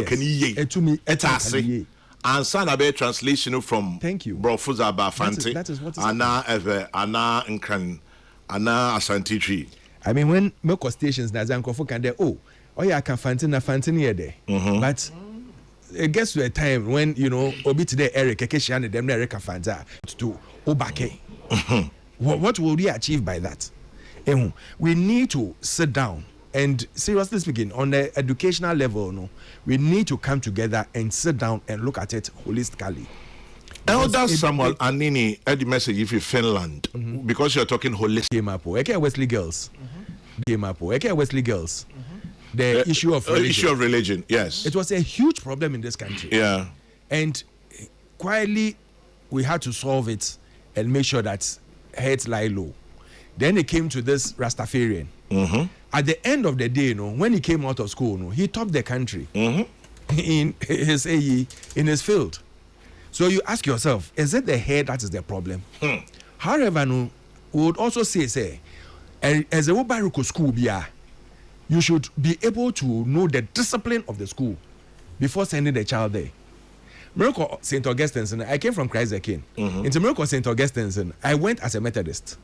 me etase. And son a translation from Brofuza Bafanti. That is what is Anna Nkran Anna Asanti tree. I mean when Moko stations Nazanko can there I can Fantin here there. But it gets to a time when Obi today Eric Ekeshian and them Eric Fanta to Obake. What will we achieve by that? We need to sit down and seriously speaking, on the educational level, we need to come together and sit down and look at it holistically. Elder Samuel Anini had the message if you Finland because you're talking holistic. Wesley girls. Wesley girls. The issue of religion, yes. It was a huge problem in this country. Yeah. And quietly, we had to solve it and make sure that heads lie low. Then it came to this Rastafarian. At the end of the day, when he came out of school, he topped the country in his AE, in his field. So you ask yourself, is it the head that is the problem? However, we would also say, as a Wobaruko school, you should be able to know the discipline of the school before sending the child there. Miracle St. Augustine's, I came from Christ the King. Into Miracle St. Augustine's, I went as a Methodist.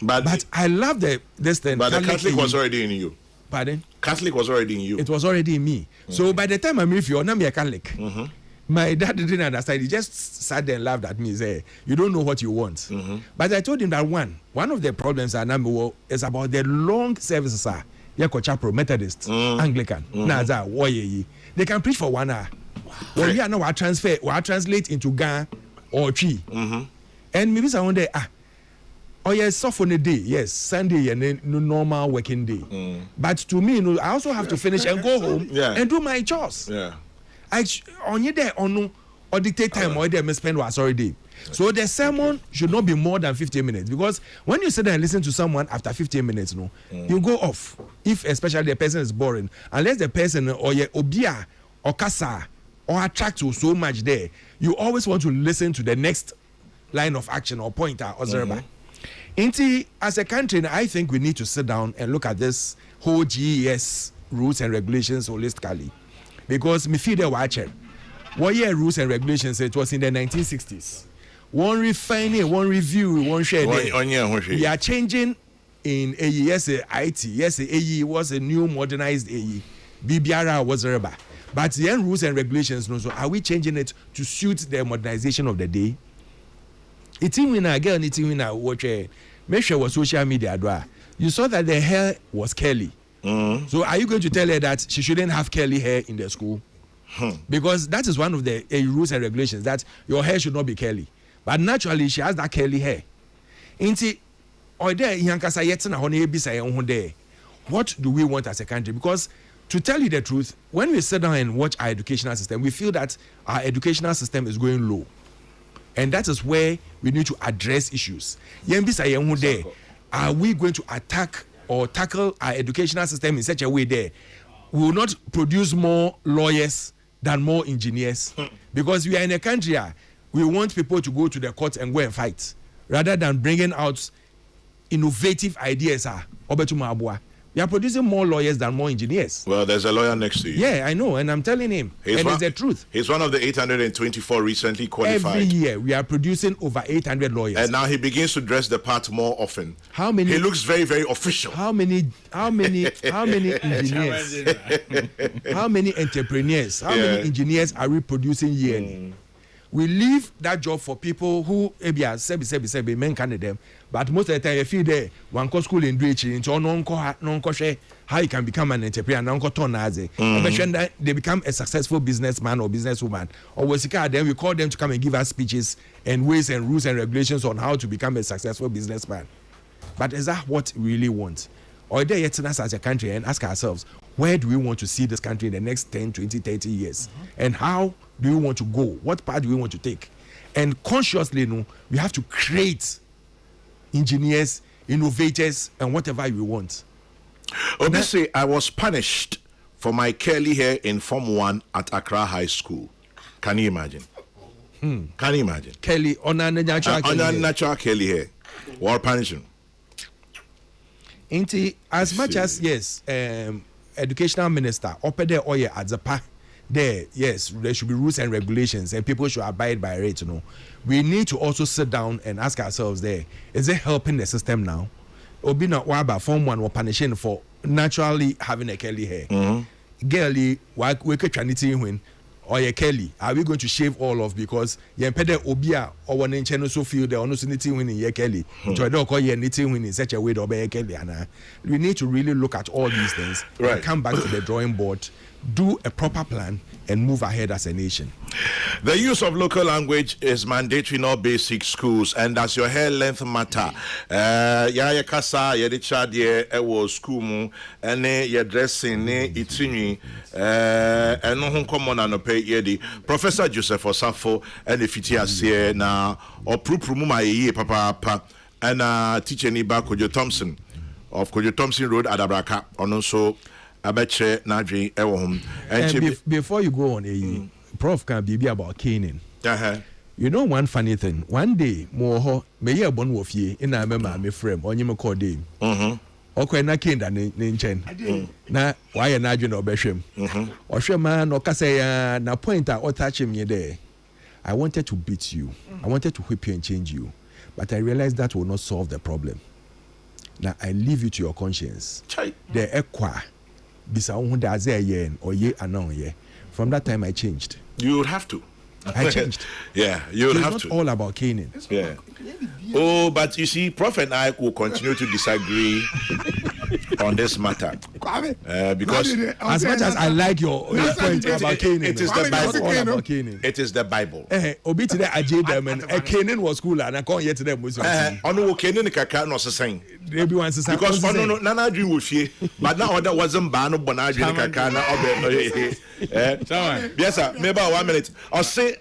But I love this thing. But the Catholic was already in you. Pardon? Catholic was already in you. It was already in me. So by the time I met you, I'm a Catholic. My dad didn't understand. He just sat there and laughed at me. Say, you don't know what you want. But I told him that one of the problems is about the long services Yako Chapel, Methodist, Anglican, Naza, Woye. They can preach for 1 hour. Well, yeah, no, I translate into Ga or Chi. And maybe someone there, oh yes, off on a day, yes, Sunday and no normal working day. But to me, I also have to finish and go home and do my chores. Yeah. On your day or no, or dictate time or they spend was already. So the sermon should not be more than 15 minutes, because when you sit there and listen to someone after 15 minutes, you go off. If especially the person is boring, unless the person or your obia or kasa or attract you so much there, you always want to listen to the next line of action or pointer or zerba. As a country, I think we need to sit down and look at this whole GES rules and regulations holistically, because me feel the watcher. What year rules and regulations? It was in the 1960s. One refining, one review, one share. We are changing in AE. Yes, IT. Yes, AE was a new modernized AE. BBR was rubber. But the end rules and regulations, no. So are we changing it to suit the modernization of the day? It's in when I get it in when I watch. Make sure was social media. You saw that the hair was curly. So are you going to tell her that she shouldn't have curly hair in the school? Because that is one of the rules and regulations, that your hair should not be curly. But naturally, she has that curly hair. What do we want as a country? Because to tell you the truth, when we sit down and watch our educational system, we feel that our educational system is going low. And that is where we need to address issues. Are we going to attack or tackle our educational system in such a way there we will not produce more lawyers than more engineers? Because we are in a country we want people to go to the court and go and fight rather than bringing out innovative ideas. We are producing more lawyers than more engineers. Well, there's a lawyer next to you. Yeah, I know, and I'm telling him. It's the truth. He's one of the 824 recently qualified. Every year, we are producing over 800 lawyers. And now he begins to dress the part more often. How many? He looks very, very official. How many engineers? How many entrepreneurs? How many engineers are we producing yearly? We leave that job for people who maybe are sebi men can them, but most of the time you feel there one co school in Dutch into non how you can become an entrepreneur and they become a successful businessman or businesswoman, or then we call them to come and give us speeches and ways and rules and regulations on how to become a successful businessman. But is that what we really want? Or there yet us as a country and ask ourselves, where do we want to see this country in the next 10, 20, 30 years? And how do we want to go? What path do we want to take? And consciously, we have to create engineers, innovators, and whatever we want. Obviously, I was punished for my curly hair in Form 1 at Accra High School. Can you imagine? Can you imagine? Curly, on a natural curly hair. What punishment? As much as, yes, educational minister, up there, or at the park, there, yes, there should be rules and regulations and people should abide by it, We need to also sit down and ask ourselves there, is it helping the system now? Or be not waba Form 1 or punishing for naturally having a curly hair. Girly, we could try to win or a curly. Are we going to shave all off because you pede obia or one in channel so feel the honest winning ye curly? So I don't call you knitting win in such a way to obey a curly. We need to really look at all these things and come back to the drawing board, do a proper plan, and move ahead as a nation. The use of local language is mandatory in all basic schools, and as your hair length matter, ya kasa ya de chadie ewo school mu ene ya dressing ne itini eno ho common anope yedi Professor Joseph Osafo and the fiti ase na opropro mu ma ye papa and teacher ni ba Kojo Thompson of Kojo Thompson Road Adabraka ono so abeche nadwi ewo hom. And before you go on, Prof can be about caning. You know one funny thing. One day, more me ye born with ye in a member me frame on you call day. Okay, na cane than in chen. Na why a nadwin or besham. Or shaman or kasaya na pointer or touch him ye there. I wanted to beat you. I wanted to whip you and change you. But I realized that will not solve the problem. Now I leave you to your conscience. The equa. From that time I changed. You would have to. I changed. Yeah, you would have to. It's not all about caning. Yeah. Oh, but you see, Prof and I will continue to disagree on this matter. Because as much as I like your point about Canaan, it is the Bible. all about Canaan. It is the Bible. Obi today ajay them and Canaan was cool and I can't yet to them was Ono Canaan kaka no saying. maybe once Because no nana dream with you, but now that wasn't ban on dream kaka na obe. Yes sir, maybe 1 minute. I'll say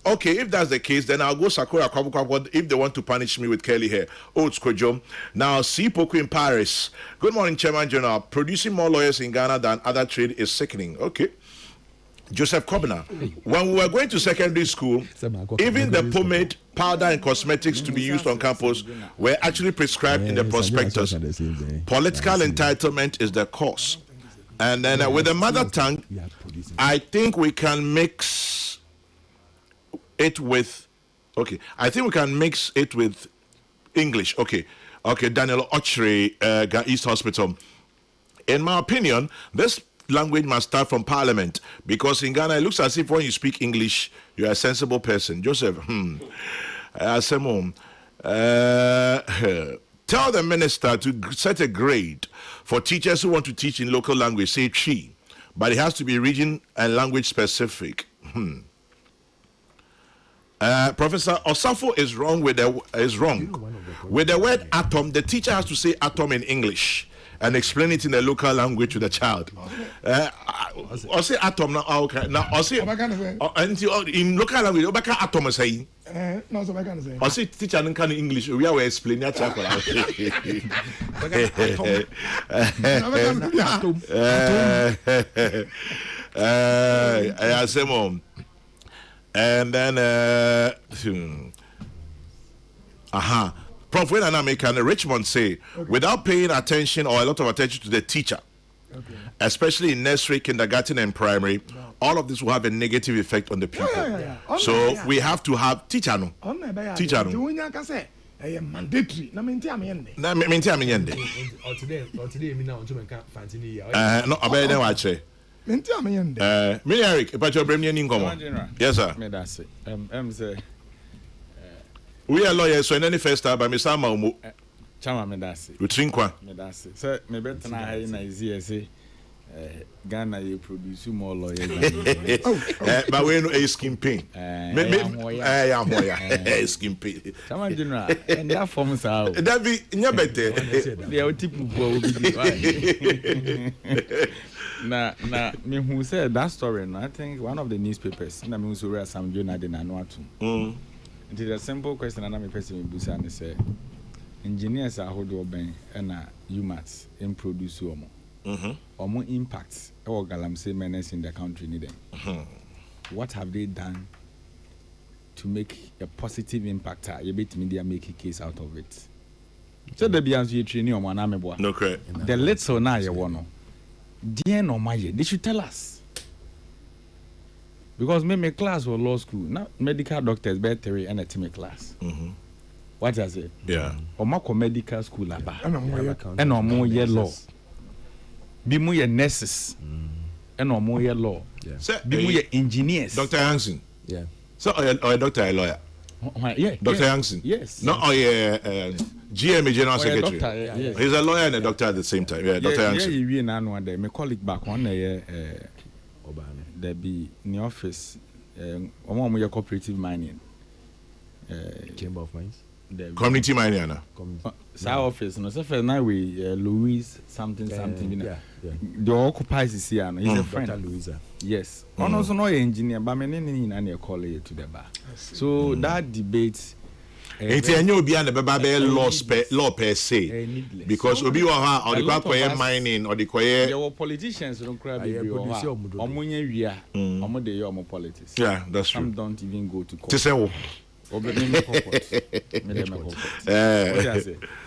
okay, if that's the case, then I'll go Sakura Kwabu if they want to punish me with curly hair. Old Skojom. Now, see Poku in Paris. Good morning, Chairman General. Producing more lawyers in Ghana than other trade is sickening. Okay. Joseph Kobina. When we were going to secondary school, even the pomade, powder, and cosmetics to be used on campus were actually prescribed in the prospectus. Political entitlement is the cause. And then with the mother tongue, I think we can mix it with English. Okay, Daniel Ochre, East Hospital. In my opinion, this language must start from Parliament, because in Ghana it looks as if when you speak English you are a sensible person. Joseph, tell the minister to set a grade for teachers who want to teach in local language, say Chi, but it has to be region and language specific. Professor Osafo is wrong with the word atom. The teacher has to say atom in English and explain it in the local language to the child. Or say atom now. Okay, now or say in local language. Obaka atom is saying. No, so I can say. Or say teacher in English. We are explaining that child. I say mom. And then, Prof. When an American Richmond say, without paying attention or a lot of attention to the teacher, especially in nursery, kindergarten, and primary, all of this will have a negative effect on the pupil. So we have to have teacher. No. Teacher. No. Mandatory. Na minti amende. Na minti amende. Today me now to make Fantini. No, abeg dem wa che. Minti amende. Me Eric, if I tell bring me any nkomo. Yes sir. Me that say. Say we are lawyers, so in any first time by Mr. Maumo. Chama me that say. We trinkwa. Me that say. So me better na high na easy say. Ghana you produce more lawyers. But we know a skin pain. Skin pain. Chama general. And that forms out. That be better. They are typical. Na me who said that story. I think one of the newspapers. Na me who saw some journal de na no atum. It is a simple question. And I'm a person in Busan. They say engineers are hold oben and UMATs in produce omo. Or more impacts or galamsey menace in the country needed. What have they done to make a positive impact? You bet media make a case out of it. So the beyond you training on one amebo. No correct. The little now you want. Dear no my they should tell us. Because me class or law school, now medical doctors better and a team class. What does it? Yeah. Or medical school and no more yellow. Be more nurses and no more law. Be more engineers. Dr. Hansen. Yeah. So or a doctor, a lawyer. Yeah. Dr. Hansen. Yes. No, GM General Secretary. Doctor, yes. He's a lawyer and a doctor at the same time. Yeah, Dr. Hansen. Yeah, you know one day. My colleague back one day. There be in the office. Your cooperative mining. Chamber of Mines. Community mining. Our office. No, so for now we Louise something. Yeah. The occupies is here. He's a friend. Dr. Louisa. Yes. Also no engineer, but me nini call it to the bar. So that debate. It's a new beyond the law per se. Because Obi Waha or the Quacoy mining or the Quay. There were politicians who don't crab Omunya, Omo politics. Yeah, that's true. Some don't even go to court. To say,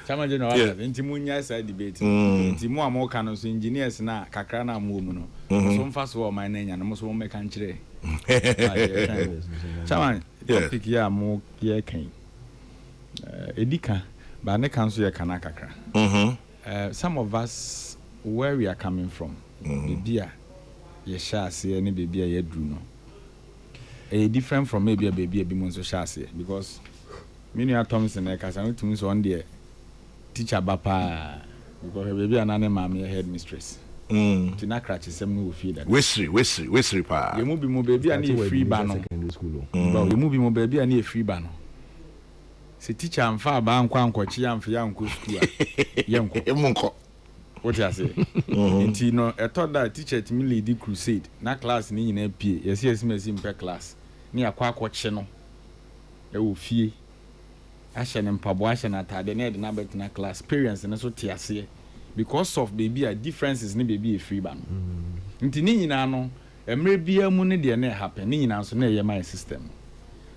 Chama General, Intimunya side debate. Intimu more canons, engineers na Kakrana Muno. Some fast war my name and most woman country. Chama, topic ya more year came. Edika, but ne council Kanakakra. Some of us, where we are coming from, Bibia, Yesha, see any baby a Yedruno. A different from maybe a baby a bimonso chassis because many are Thompson, I can't to one day teacher Bapa because baby anane mama headmistress. Tina cratch sem no feel that. Wesri pa. You be mo baby ani a free ban no. But you be mo baby ani a free ban no. Se teacher amfa ba nkwa nkwochi amfa ya nkwo school a. Ye nkwo. What you say? Nti no I thought that teacher to me lead crusade. Na class ni nyina pie. Yes mpe class. Ni akwa akwoche no. E wo fie. Ahye ne mpabo ahye na atade na e de na bet na class. Parents na so tiase. Because of baby a differences ni baby a free ban. Nti ni nyina no emre bia mu ne de na happen ni nyina so na ye my system.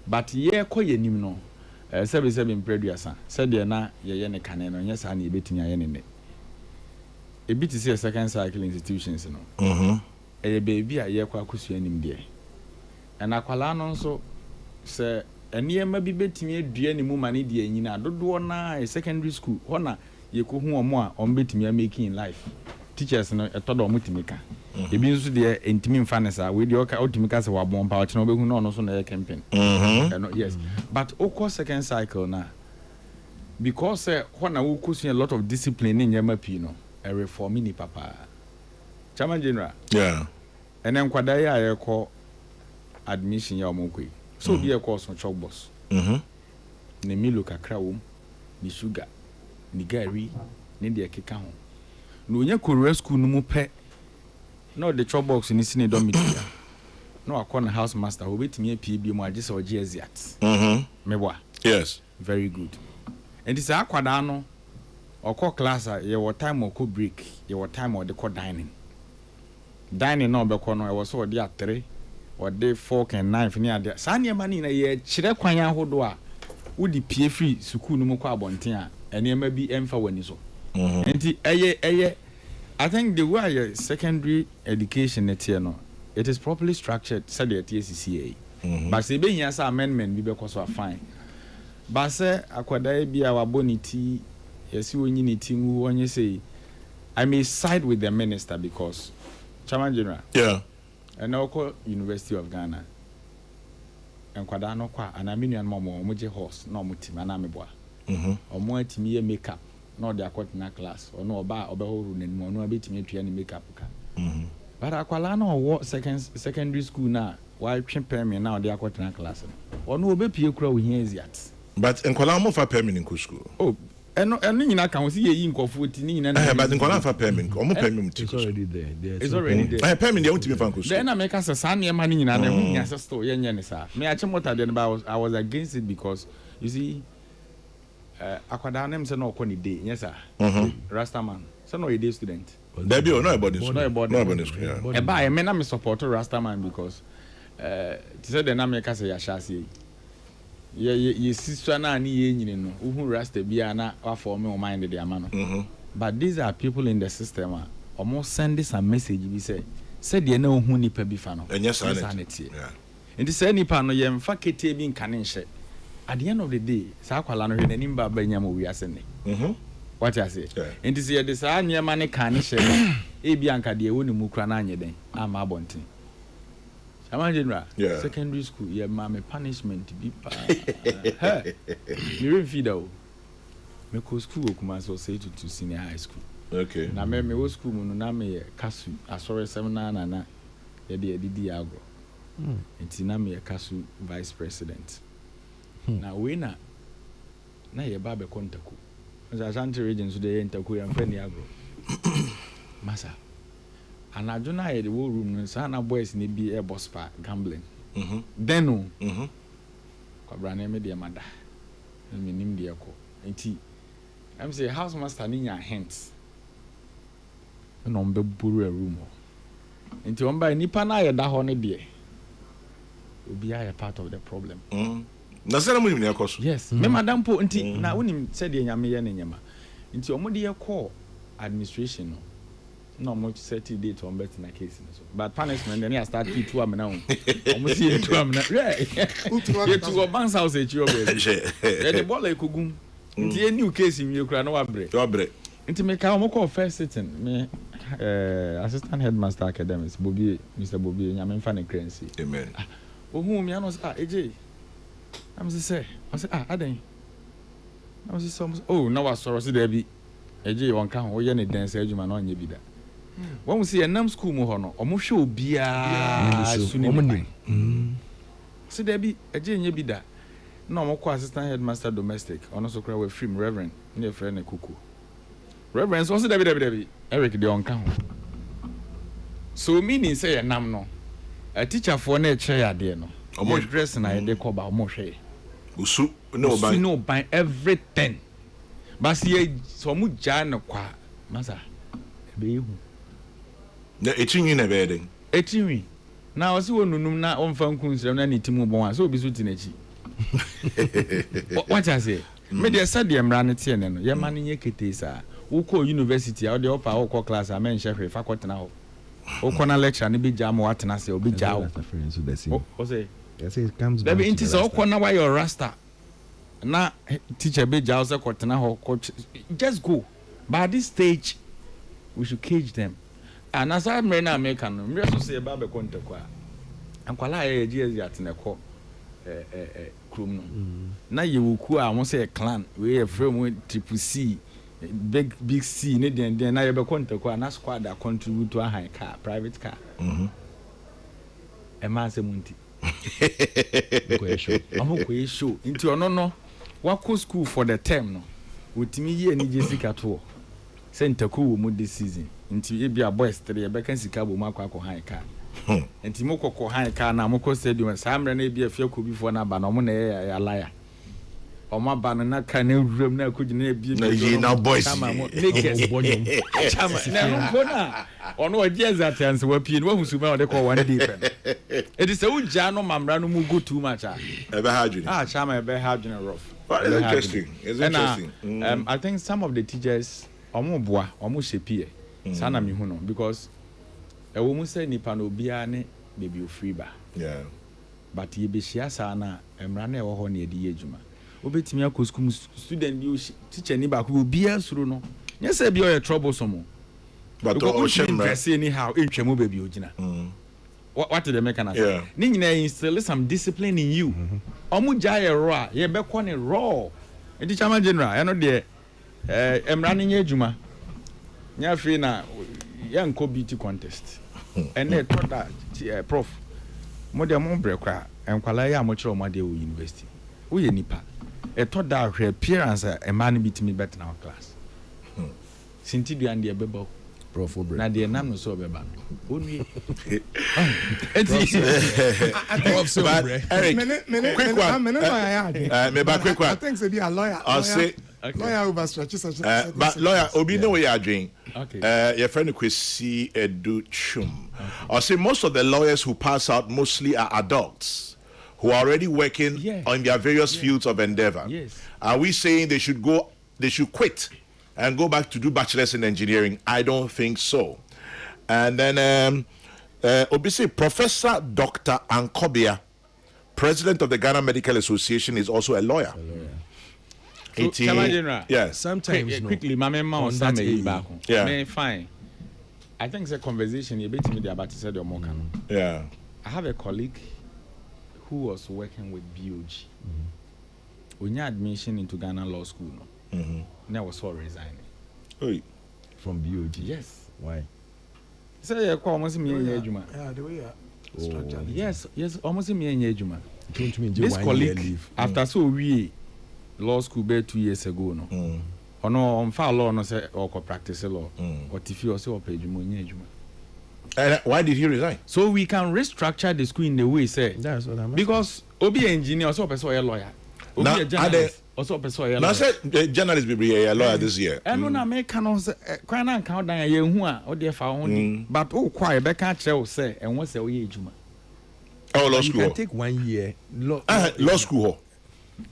But ye koye nim no sebe mpreduasa said de na ye ne kane no nya sa na ebetimi aye ne ne. Ebi ti say second cycle institutions no. Baby a ye kwa akosua nim de. Na kwala no nso se eniyema bi betimi adua ne mu mane de anyina dodo na secondary school hona ye ko hu omo a on betimi making life teachers no etodo omo timika ebi nso de entimi mfa ne sa we de oka otimika se wabon pa ochino obehu no so na ye campaign yes but oko second cycle na because hona wo kosu a lot of discipline in yema pi no a reform ni papa chairman general yeah ene nkwada ya ye ko admission ya omo koi so bi e ko so chok boss ne milo kakra wom ni sugar ni gari ni de keka ho no nya Korea school no mu pe no the chop box ni sine dormitory no akọ house master obetimi apie bi mu agese oje eziat meboa yes very good and this akwada no okọ class ye what time okọ break ye what time or the call dining no be kọ no e was so dey at 3 or dey fork and knife ni ade sa ne ma ni na ye kire kwan ahodo a wodi pie free school no mu kọ abonten a enema bi emfa wani so enti eye I think the way secondary education net here no it is properly structured said the TSCCA but say be here say amendment bi be cause of fine but say akwada bi a waboniti yesi wonyi ni tingu wonye say I may side with the minister because chairman general yeah and now University of Ghana and kwada no kwa anaminu an momo omoje horse no mutima na meboa omo atimi ye makeup no de akot na class ono oba obehoru nanim ono abetimi atua ni makeup ka but akwala na owo secondary school na why twempem na de akot na class ono obepie kura wo hia eziat but nkwala mo fa permanent in school oh eno nyina kan wo si ye yi nkofo ti ni nyina na but nkwala fa permanent omo permanent it's already there. It's already there. Permanent you ntimi fa school then na make us sa na ma ni nyina na hu nya se store ye nye ne sa me ache mota de I was against it because you see akwada nem se no okoni day yes sir Rastaman se no a day student Debbie no about this no about this yeah e ba e me na me support Rastaman because ti say the na me ka say ya shase ye sister na ani ye nyine no uhu Rasta bia na wa for me o mind de ama no but these are people in the system almost send this a message bi say de na ohu nipa bi fa no sanity yeah and say nipa no ye mfa kete bi nkane nhye at the end of the day sa kwala no hwe nanim ba banya mo wi asene what I say and this year this anyema ne kan hye e bi anka de woni mu kura na anye den ama abonten Chairman General secondary school ye ma me punishment bi pa hey me refeed o me ko school okuma so say to senior high school okay na me wo school mu no na me kasu asore seminar na ye de didi agro enti na me kasu vice president na we na ye ba be kontaku Ashanti region so dey entaku ya mfani agro masa anajo na ye the war room no sa na boys ni bi e boss pa gambling then no kwabra na me de mada me nim de ko enti am say house master ni nya hints no mbe buru a room enti on ba nipa na ye da ho ne de obi are part of the problem na sera mo ni akoso yes me madam po nti na wonim said ye nyame ye ne nyama nti omo de ye call administration no mo set date on bet na case so but punishment then I start to am now omo see to am na ye to bounce house e chi obe e de ball e kugum nti ye new case mi kura na wabre nti me ka omo call first sitting me assistant headmaster academics Mr. Bobby nyame mfa ne currency amen ohu mi ano say eje I say aden I was so oh now I saw there be eje won ka ho ye ne dance adwuma na onye bi da won see enam school mu ho no omo hwe obia su ni omo so there be eje nye bi da na omo ko assistant headmaster domestic ono so kra we film reverend ne friend Kokrokoo reverend so there be Eric de on ka ho so meaning say enam no a teacher for na eche ade no omo dress na de ko ba omo hwe usu no ban everything but see so mu ja no kwa masa be hu na etinwi na be den etinwi na o si wonunum na o mfa nkunsem na ne timu bon so obi so tinachi what I say me dey said dey mra ne tie ne no ye ma ne nye kete sa wo ko university a o dey opa wo ko class a men hwe faculty na ho wo ko na lecture ne bi ja mo atena se obi ja wo o say yes it comes back there be inti so ko na why your rasta na teacher be ja say ko tena ho just go but at this stage we should cage them and as I mre na America no mre so say ba be kontakwa ankwala ya GS atena ko krum no na ye woku a won say clan we from triple C big C ne den na ye be kontakwa na squad that contribute to a high car private car e ma se munti ko show into ono no wako school for the term no wotimi ye ni Jessica to center ko mu this season into e bia boys 3 e be kan sika bo mu akwa high car enti mo kokko high car na mo ko stadium samre na e bia fia ko bifo na ba no mo na ya laya o ma ba na ka na wuram na ko gina e bia na yi na boys chama mo naked bonyom chama na no ko na ono o die zatans wa pie no husu ma o de ko one day pen it is a uja no mamra no mu go too much e be hard chama e be hard rough. Well, it's interesting. It's interesting. I think some of the teachers omo boa omo shepie sana mi hu no because e wo mu say nipa no bia ne baby ofree ba yeah but ye be shia sana emra na e wo ho na e di adwuma obetimi akoskum student bi teacher ni ba ko bia suru no nya say bia o troublesome but o shemra anyhow entwemu baby ogina what did the mechanic say ni nyina instill some discipline in you omu jaye raw ye be ko ne raw e di chama general e no de emra ne nya adwuma nya fi na yan ko beauty contest and they thought that prof mo de mo brekwa enkwala ya mo kire mo de university wo ye nipa e thought that her appearance a man bitimi better na class sinti du ande e beba prof obre na de nam no so beba onwie prof so obre Eric quick one me ba quick one I think say be a lawyer I'll say lawyer overstretch but lawyer obi know we are doing okay your friend Kwesi Edu Chum I'll say most of the lawyers who pass out mostly are adults who are already working on their various fields of endeavor. Yes. Are we saying they should quit and go back to do bachelors in engineering? I don't think so. And then obviously Professor Dr. Ankobia, president of the Ghana Medical Association, is also a lawyer. Yeah. Sometimes quickly my man on that back. Yeah. Fine. I think it's a conversation you bet me the about to say the more. Yeah. I have a colleague who was working with BOG. When you admission into Ghana Law School, now was all resigning. Hey. from BOG. Yes. Why? Say you almost me in Ejuma. Yeah, the way you structure. Yes, almost me in Ejuma. Don't mean This colleague after so we law school be 2 years ago no. Ono on fa law no say or practice law. But if you say or pay Ejuma in Ejuma. And why did he resign? So we can restructure the school in the way say. That's what I'm because obi engineer also person a lawyer. Obi a journalist also person a lawyer. Now said the journalist will be a lawyer this year. And no na make can say kwan na count down ye hu a o dey fa ho di. But o kwai be can tell say and what say o ye ejuma. Oh, law You school. can take 1 year. Law school.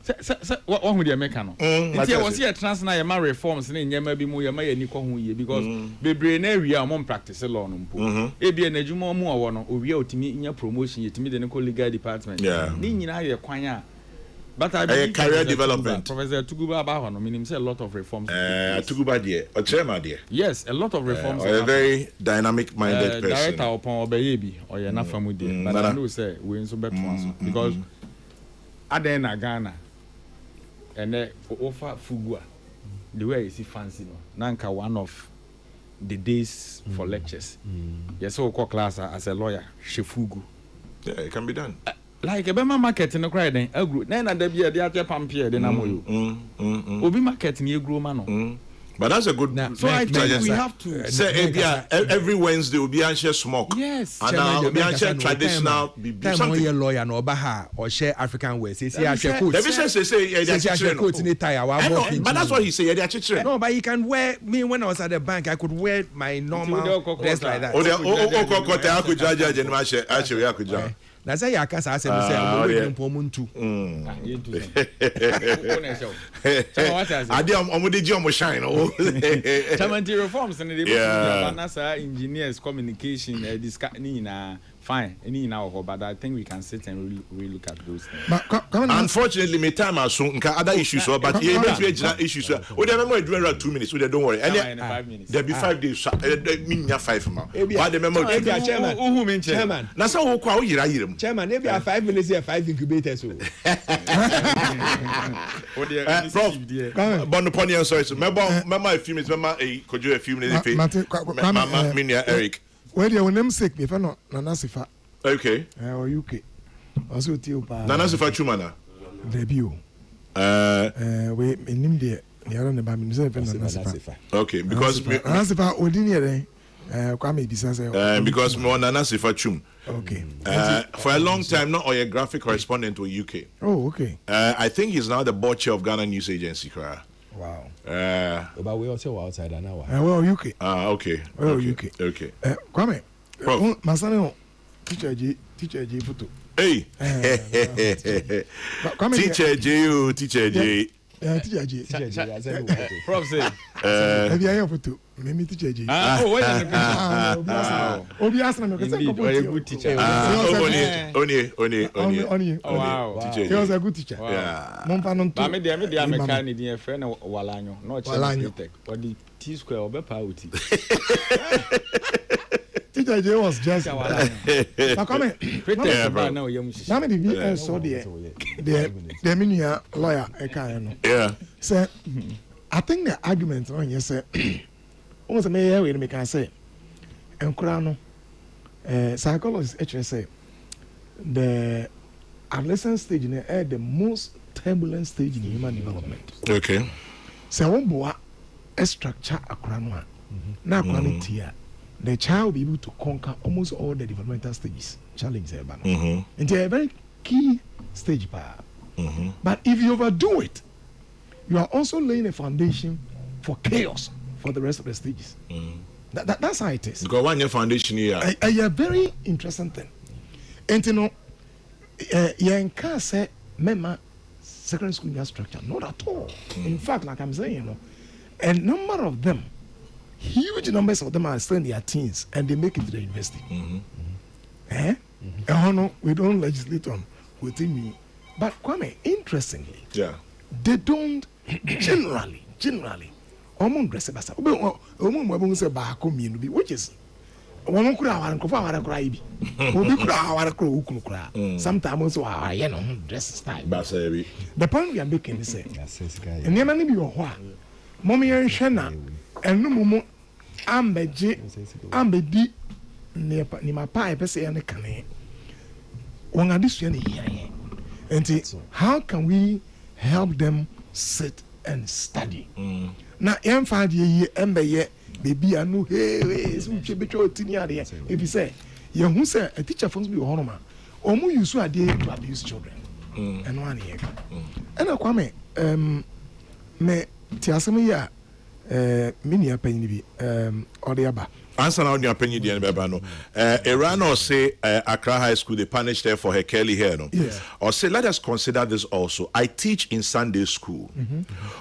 Say what hu dey make no. Nti was here transnational ma reforms na nyema bi mu ye ma ye ni ko hu ye because bebre na wi a mo practice law no mpo. E bi na ejuma mu owo no owi a otimi nya promotion yetimi de ne ko legal department. Ni nyina ye kwan a but I believe career development. Professor Tuguba about no meaning say a lot of reforms. Tuguba dear, or chairman dear. Yes, a lot of reforms. Or a very dynamic minded person. Director upon obeyebi or ya na famu dey. But I know say we nso beto anso because aden na Ghana and offer fugua the way you see fancy no nanka one of the days for lectures yes so call class as a lawyer shefugu Yeah, it can be done. like a bema market no cry then agro na na da bia dey ate pampie dey na moyo obi market ni agro ma no But that's a good. so I think we have to say every Wednesday we'll be and share smoke. yes And now we'll be and share traditional. Time on your lawyer no baha or share African way. Say I share coat. Let me say yeah, share coat in a tie. But that's what he say. Yeah, they are no, but you can wear me when I was at the bank. I could wear my normal dress like that. That's why I can't say I'm going to Pomuntu. Chamati reforms and the engineers communication discussing fine any now but I think we can sit and really look at those things. Unfortunately, my time has soon other issues but here issues. We remember doing 2 minutes. Don't worry. And 5 minutes. There'll be 5 days. Mean 5 now. But the member chairman. That's how we Chairman, maybe 5 minutes here, 5 incubators. Prof, but upon your sorry. Remember a few minutes. Remember could you a few minutes? Mama, Minia, Eric. Where your name sick me for no Nana Sifa. Okay. Or UK. Also Tiopa. Nana Sifa Chumana. Debut. We in India. The other name Nana Sifa. Okay, because Nana Sifa Odini Kwame Bisasa. Because me Nana Sifa Chum. Okay. For a long time, not or a graphic correspondent to UK. Oh, okay. I think he's now the board chair of Ghana News Agency. Wow. But we also outside now. Well, UK. Okay. Well, okay. UK. Okay. Kwame. Prof. Masano teacher J photo. Hey. Teacher J. Teacher J. Prof say Maybe I have photo. Maybe teacher J. oh wait Obi asna me indeed a good teacher Only. oh wow Teacher he was a good teacher. Yeah. Mompa no ba me dey ameka ni dey friend walanyo no Walanyo. check what the T square obepa oti Teacher J was just walanyo but come pretend ba na oyam shi na me the so the minia lawyer eka no Yeah. say I think the argument on you say almost me we make can say enkura no psychologists actually say the adolescent stage is the most turbulent stage in human development. Okay. So one boy a structure akura no na akura no tia the child will be able to conquer almost all the developmental stages challenge eba no into a very key stage pa. But if you overdo it you are also laying a foundation for chaos for the rest of the stages. That's how it is. Because one year foundation here. A very interesting thing. And you know, you can't say member secondary school structure, not at all. In fact, like I'm saying, you know, a number of them, huge numbers of them are still in their teens and they make it to the university. We don't legislate on within me. But Kwame, interestingly, they don't generally omon dress basa omon mo say ba ko mienu bi which is won kura awara nkofo awara kura ibi obi kura awara kura ukunu kura sometimes so aye no dress style basa bi the point we are making is say enema ni bi wo ho a mom ye nhwe na enum mu ambedi ni mapa e pese ye ne kane won adisua ne hiaye and how can we help them sit and study? Now, I'm fine. Ye baby, I know. Hey, some chebetro tiniade. If you say, you who say a teacher phones be honor, or more you so a day to abuse children. And 1 year. And I come me tiasemi ya mini opinion bi or the aba. Answer now your opinion, the Bebano. Iran or say Accra High School, they punished her for her curly hair. No? Yes. Or say, let us consider this also. I teach in Sunday school.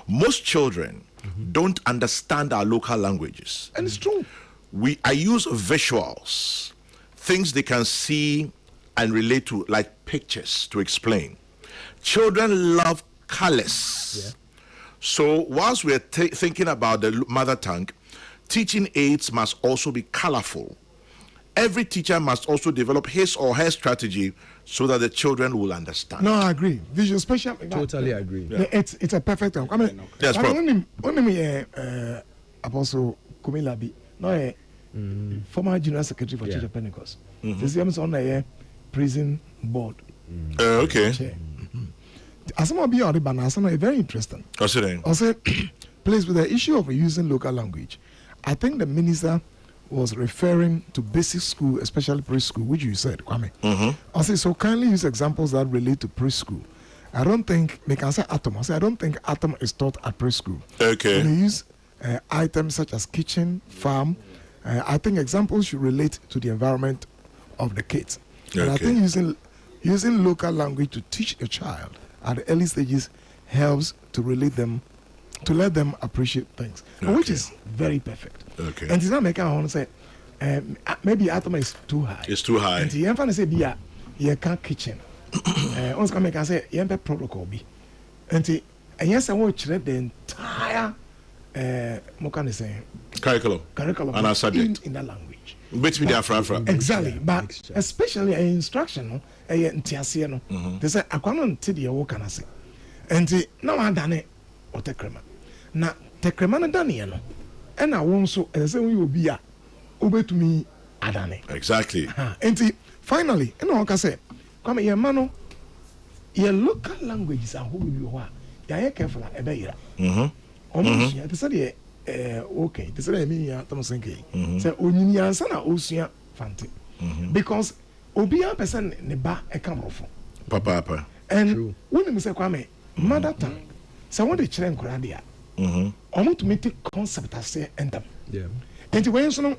Most children don't understand our local languages. And it's true. I use visuals, things they can see and relate to, like pictures to explain. Children love colors. Yeah. So whilst we're thinking about the mother tongue, teaching aids must also be colorful every teacher must also develop his or her strategy so that the children will understand. No, I agree. Visual special. Totally agree. It's a perfect one. I mean, Yes, Prof. only Apostle Kumilabi, no, former general secretary for Church of Pentecost. This is on the prison board. Okay. As some of you are very interesting. Considering. Also, please, with the issue of using local language, I think the minister was referring to basic school, especially preschool, which you said, Kwame. Also, so kindly use examples that relate to preschool. I don't think, they can say atom. I don't think atom is taught at preschool. Okay. When you use items such as kitchen, farm, I think examples should relate to the environment of the kids. And I think using local language to teach a child at the early stages helps to relate them, to let them appreciate things, which is very perfect. Okay. And it's not making I want to say maybe atom is too high. It's too high. And the emphasis say be you can't kitchen. Once come make I say you have protocol be. And yes, I want to read the entire what can I say curriculum and our subject in that language. Which media from Exactly, but especially instruction, no, ntiase no. They say akwano nti de wo kana say. Enti na wa dane o tekrema. Na tekrema na dane no. E na wo nso e say we obi a obetumi adane. Exactly. Enti finally, e na wo ka say, come ye ma no ye local languages are who be ho a. Ya careful e be yira. Almost yeah, they say okay, they say me ya Thomas Nke. Say onyini ansa na osua fante. Because obia person ne ba e kamrofo. Papa. And when you say Kwame, mother tongue, so what the children could idea. Omo to make concept as say enter. Yeah. And when so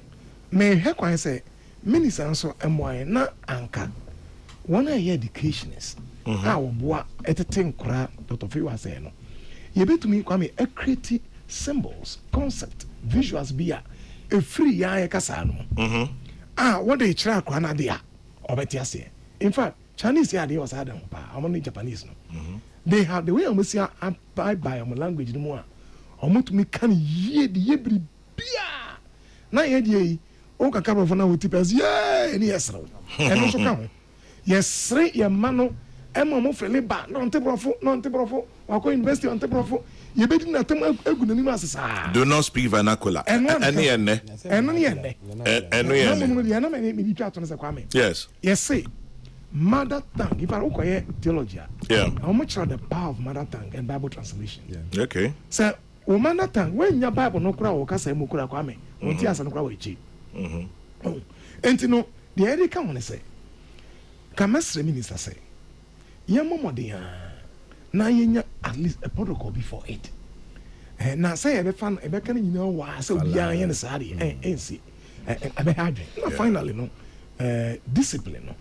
may he kwan say minister so emoy na anka. One year educationist. Ah oboa etete nkura Dr. Fiwa say no. You bet to me Kwame a create symbols, concept, visuals be a free ya kasa no. What they try kwana dia obeti say. In fact, Chinese here they was adam pa. I'm only Japanese no. They have the way almost here by language no more. Almost me can ye the yebri bia. Na ye die o ka kabro for na with tipes ye ni yesro. And also come. Yes, your mano Emma Mofele ba non te brofo wako university on te brofo ye be din atem egu nani asesa. Do not speak vernacular. Eno enne. Yes. Yes say mother tongue. If I look at theology, how much are the power of mother tongue and Bible translation? Yeah. Okay. So, mother tongue when your Bible no kura o kasa mu kura kwame. Onti asa no kura we chi. Enti no the edit can one say. Kamesre minister say. Yamomodea. Na yenya at least a protocol before it. Na say ebe fan ebe kan nyina wa say obi an ye ne saade ensi. Ebe hadwe. Na finally no discipline no.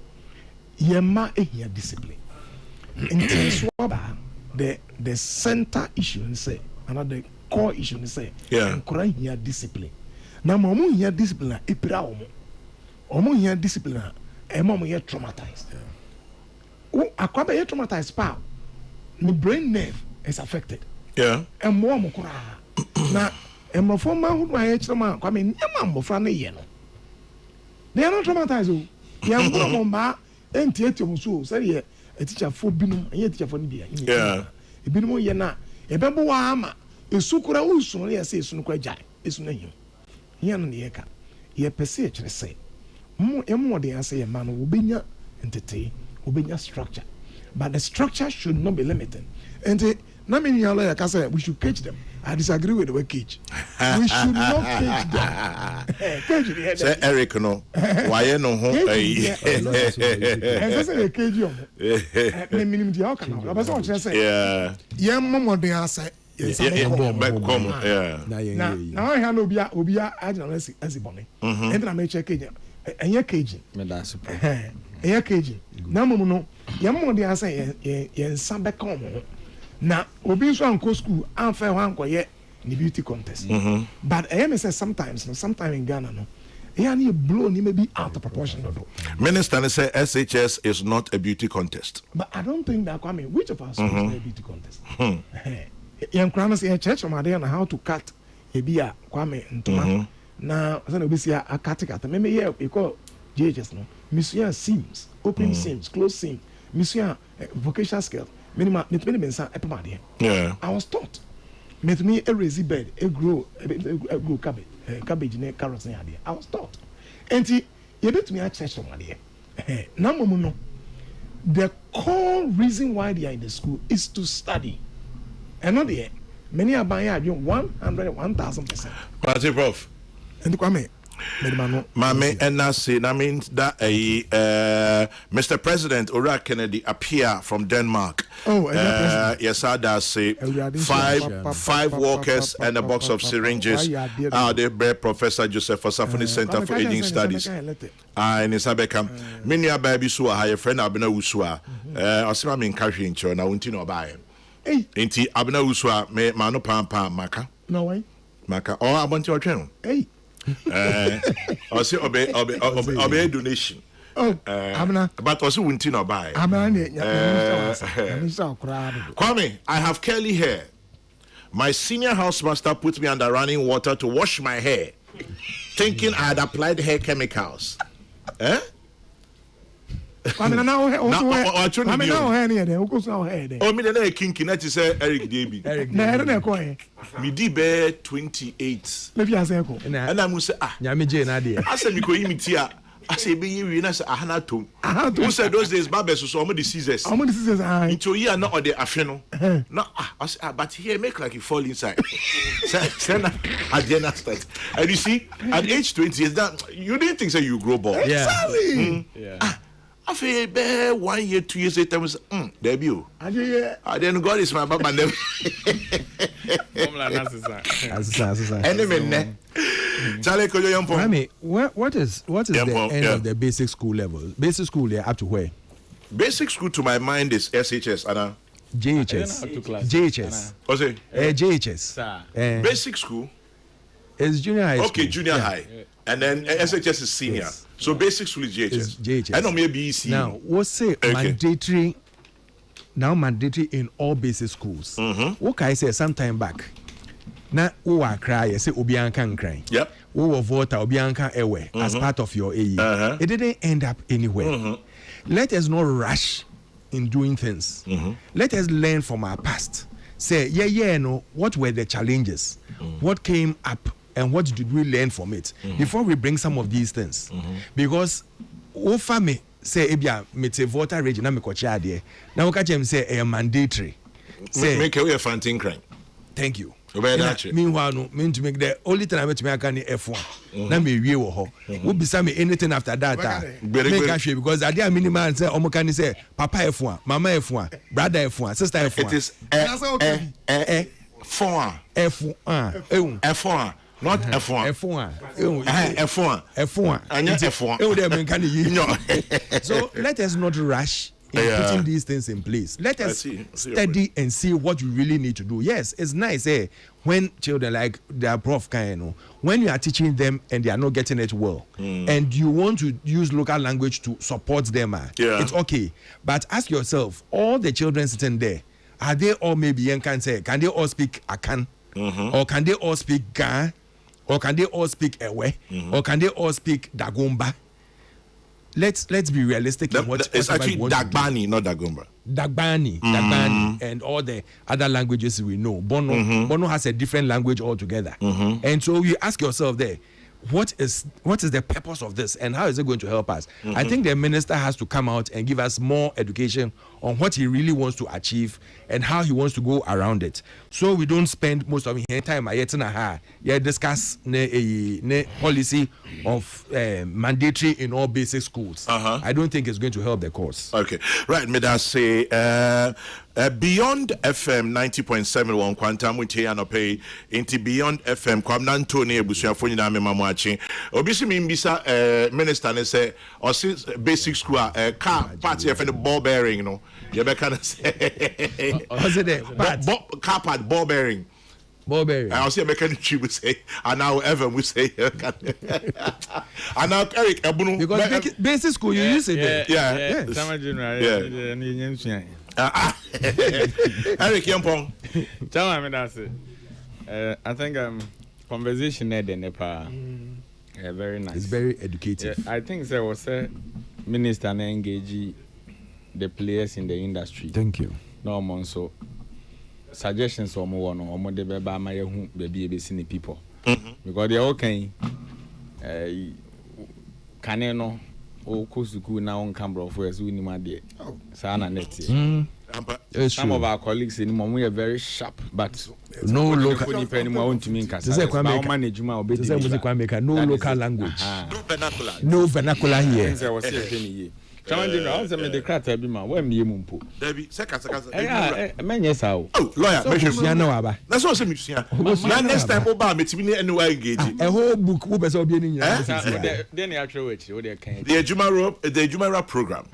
Yema ehia discipline. In so ba the center issue say another core issue say nkora hia discipline. Na mo hia discipline epira omo. Omo hia discipline mo ye traumatized. Akwabe ye traumatized pa. The brain nerve is affected. Yeah. And more mokura. Na emofo ma hu ma ye chiroma kwa me nyama mbofra ne ye no. They are not traumatized o. Ya mboro mo ma enti etio so say ye a teacher for binum and ye teacher for ni dia. Yeah. E binum ye na e bebo wa ama esukura usu no ye say esu no kwa jai. Esu na him. Ye no ne ye ka. Ye pese e kire say. Emo de answer ye man obenya entity, obenya structure. But the structure should not be limited. And na me ya lawyer ka say we should cage them. I disagree with the word cage. We should not cage them. Cage the say Eric no. Why no ho eh. And say cage you. Me minimum di how can I person say. Yeah. Ye momo de answer. Yeah. Now I have obia agent as bone. And na me check cage. Enye cage. Me da super. Enye cage. Na momo no. Ye momo de answer ye nsa be come. Na obi so anko school anfa ho anko ye ni beauty contest. But I am say sometimes in Ghana no. You blow ni maybe out of proportion. Minister say SHS is not a beauty contest. But I don't think that Kwame, which of us is a beauty contest? Young Kramer say church from on how to cut a beer Kwame ntoma. Na so no be see a cut. Maybe yeah, because JHS no misua seams open seams close seams misua vocational skills minimum mensa epemade Yeah. I was taught me a raise bed a grow cabbage ne carrots ne ade I was taught enti you bet me a church on ade na momu no the core reason why they are in the school is to study and not the many are buying 1,000%. Party prof. And Kwame, Mame and Nasi, that means that Mr. President Ora Kennedy appear from Denmark. Oh, yes, I does say five workers and a box of syringes. They bear Professor Joseph Osafuni Center for Aging Studies. In Isabekam, many are baby so high friend Abena Usua. Osima mean carry in China, Untino by. Inti Abena Usua, me mano pampa maka. No way. Maka, or I want your channel. Hey. I say obey donation. Oh, Abena. But also Untino by. Kwame, I have curly hair. My senior housemaster put me under running water to wash my hair, thinking I had applied hair chemicals. Eh? I mean, now, oh, me the kinky net is Eric Davy. Me di bear 28. And I must say, I said, you could imitate. I say, be you in us a hanatum. Who said those days, Babes was some of the scissors. How many scissors are into here, not on the afternoon. No, but here, make like you fall inside. Send at the start. And you see, at age 20, is that you didn't think that you grow bald. Exactly. Yeah. I feel bear 1 year, 2 years later, was debut. Then God is my papa. Enemy. Rami, what is the end of the basic school level? Basic school, yeah, up to where? Basic school, to my mind, is SHS, Anna. JHS. JHS. What's it? JHS. Basic school is junior high. Okay, junior high. And then SHS is senior. Yes. So basic school is JHS. I know maybe BEC. Now, what's say mandatory? Now mandatory in all basic schools. What can I say sometime back? Na uwa cry, say Obian can cry. Yep. Uwa voter Obian can away as part of your AE. It didn't end up anywhere. Let us not rush in doing things. Let us learn from our past. Say, no, what were the challenges? What came up and what did we learn from it before we bring some of these things? Because Ofame say ebia mete voter region na me kocha ade. Na woka chem say e mandatory. Say make away a fanting crime. Thank you. Meanwhile, no, mean to make the only time I met me I can F1. Na me wie wo ho. Wo bisa me anything after that. Make a sure because I dey minimal say omo kan say papa F1, mama F1, brother F1, sister F1. It is F1. F1. Not F1. F1. And F1. So let us not rush in putting these things in place. Let us study and see what we really need to do. Yes, it's nice when children like their prof when you are teaching them and they are not getting it well, and you want to use local language to support them, it's okay. But ask yourself, all the children sitting there, are they all maybe can they all speak Akan? Or can they all speak Ga? Or can they all speak Ewe? Or can they all speak Dagomba? Let's be realistic in what it's actually Dagbani, not Dagomba. Dagbani, and all the other languages we know. Bono has a different language altogether. And so you ask yourself there, what is the purpose of this and how is it going to help us? I think the minister has to come out and give us more education on what he really wants to achieve and how he wants to go around it. So we don't spend most of his time discuss the policy of mandatory in all basic schools. I don't think it's going to help the cause. Okay, right. May I say Beyond FM 90.7 Quantum with and pay into Beyond FM Kwamnan Tony Busuafoni na memamwachi. Obisi mimbisa minister ne say or since basic school car party of the ball bearing, you know. You be kind of say what's it car part ball bearing. Ball bearing. I see a mechanic we say, and now Evan we say, and now Eric Ebunu. Because basic school you use it. Yeah. Eric Yampong. Tell me that's it. I think conversation there the Nepal. very nice. It's very educative. I think there was a minister and engage the players in the industry. Thank you. No more so suggestions or more no more the baby my baby seen people because they all can no o kusuku na on Canberra for as we ni ma de sana net. Some of our colleagues in Momu are very sharp, but no local. To me, No local language. No vernacular here. Someone didn't know. I the crack be man. Where me mumpo? Debbie, second. Man, yes, how? Oh, lawyer, make sure You know about. that's what I'm saying. Next time, Obama, it's me anywhere engaging. A whole book. Who better be in Then the actual way, they can. The Jumara program.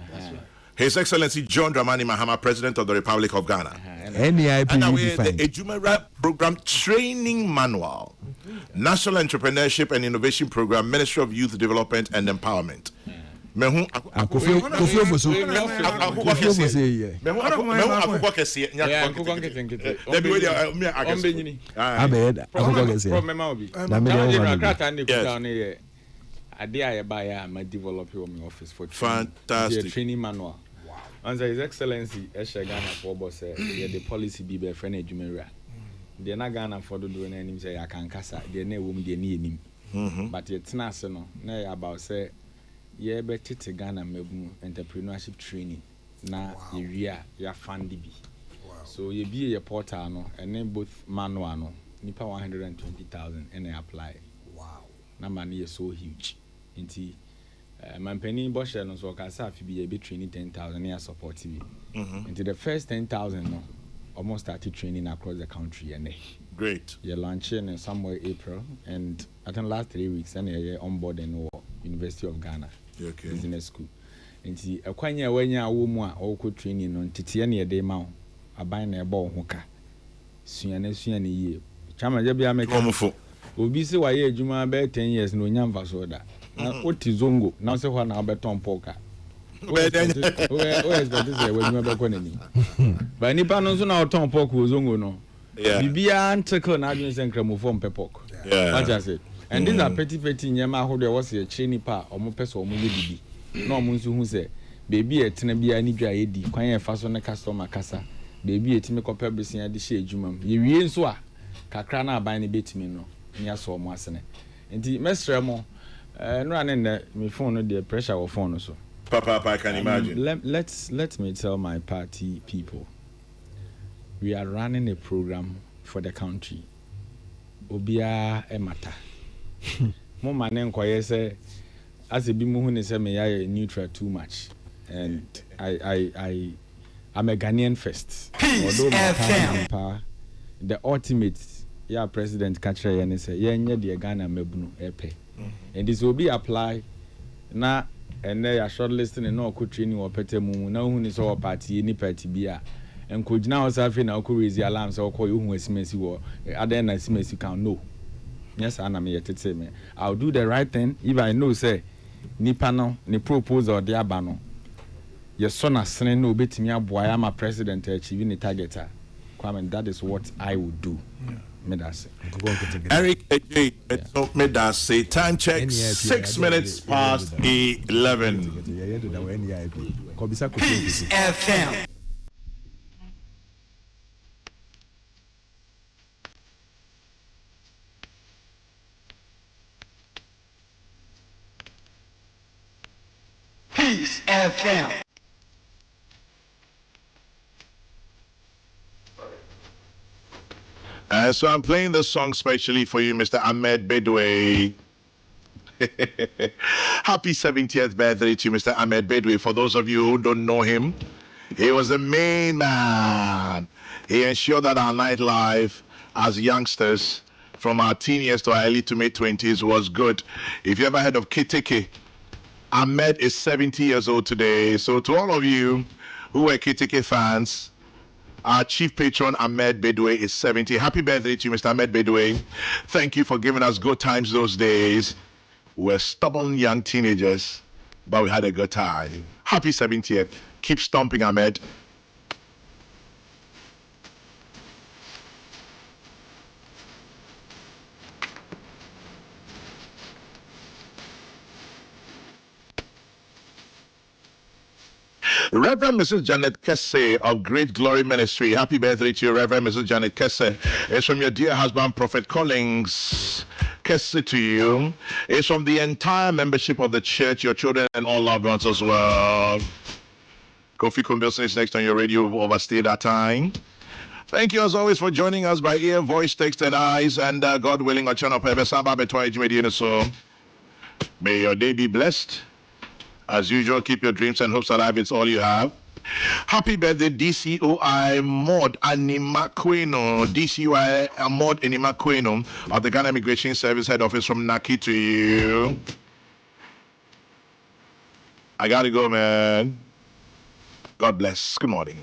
His Excellency John Dramani Mahama, President of the Republic of Ghana. NEIP. And now we the Ejumara Program Training Manual, National Entrepreneurship and Innovation Program, Ministry of Youth Development and Empowerment. Mehu Kofi Ofosu. Fantastic. Training manual. And His Excellency Ghana for boss the policy be be friend Ejumara. They na Ghana for doing any say I can kasa. They na wom they ni enim. But it's na se no na about say yeah better to Ghana mebu entrepreneurship training na area ya fund bi. So you be a portal no and then both manual no nipa 120,000 and I apply. Wow. Na money is so huge. Inti man penny bosher no so ka sa fi be training 10,000 near support TV. Into the first 10,000 no almost started training across the country and great. Yeah, launching in somewhere April and I think last 3 weeks and on board in University of Ghana. Okay. Business school. Nti akwanya wanya wo mu a o training no ntete na ye ma aban na e bo ho ka. Sua na ye. Chama je bia make. Omfo. Obi se wa ye adwuma be 10 years no nya mfa so da. Na oti zongo na se ho na obeton poka. O expect say we adwuma be ko nani. Ba nipa no so na oton poka o zongo no. Yeah. Bibia anticle na adwun se nkramofo mpepok. Yeah. What I said. And these are petty nyama ho there was a training pa omo person omo ye bibi. Na omo nso hu se baby etena bia ni dwa ye di kwan ye fa so ne customer kasa. Baby etimi kopɛ besia de hye adwuma mu. Ye wie nso a kakra na aban ne betimi no nya so omo asene. Nti mesrɛ mo no ane me phone no the pressure of phone so. Papa, I can imagine. Let me tell my party people. We are running a program for the country. Obia emata. Mo manen koye say as e bi mu hu ne say me ya neutral too much and I'm a Ghanaian first. Although the ultimate president catcher ya say nye the Ghana mebunu epe. And this will be apply na and they are shortlisting no ko training or pete mu na hu ne so party ni party bia and could now say na ko raise alarm so ko hu esimesi wo other na esimesi can no. Yes, and me yet me. I'll do the right thing if I know say nipa no ni proposal de aba no. Your son as no betimi aboa am a president achieving the target. Kwame, that is what I would do. Me that say. Eric AJ, me that say time check 6 minutes past 11. FM. Peace FM. So I'm playing this song specially for you, Mr. Ahmed Bedwe. Happy 70th birthday to Mr. Ahmed Bedwe. For those of you who don't know him, he was the main man. He ensured that our nightlife as youngsters, from our teen years to our early to mid 20s, was good. If you ever heard of Kiteke, Ahmed is 70 years old today. So to all of you who are Kiteke fans, our chief patron Ahmed Bedwe is 70. Happy birthday to you, Mr. Ahmed Bedwe. Thank you for giving us good times those days. We're stubborn young teenagers, but we had a good time. Happy 70th. Keep stomping, Ahmed. Reverend Mrs. Janet Kesse of Great Glory Ministry. Happy birthday to you, Reverend Mrs. Janet Kesse. It's from your dear husband, Prophet Collins. Kesse to you. It's from the entire membership of the church, your children, and all loved ones as well. Kofi Kumbilson is next on your radio. We've overstayed that time. Thank you as always for joining us by ear, voice, text, and eyes. And God willing, our channel so may your day be blessed. As usual, keep your dreams and hopes alive. It's all you have. Happy birthday, DCOI Maud Animaqueno. DCOI Maud Animaqueno of the Ghana Immigration Service Head Office from Naki to you. I gotta go, man. God bless. Good morning.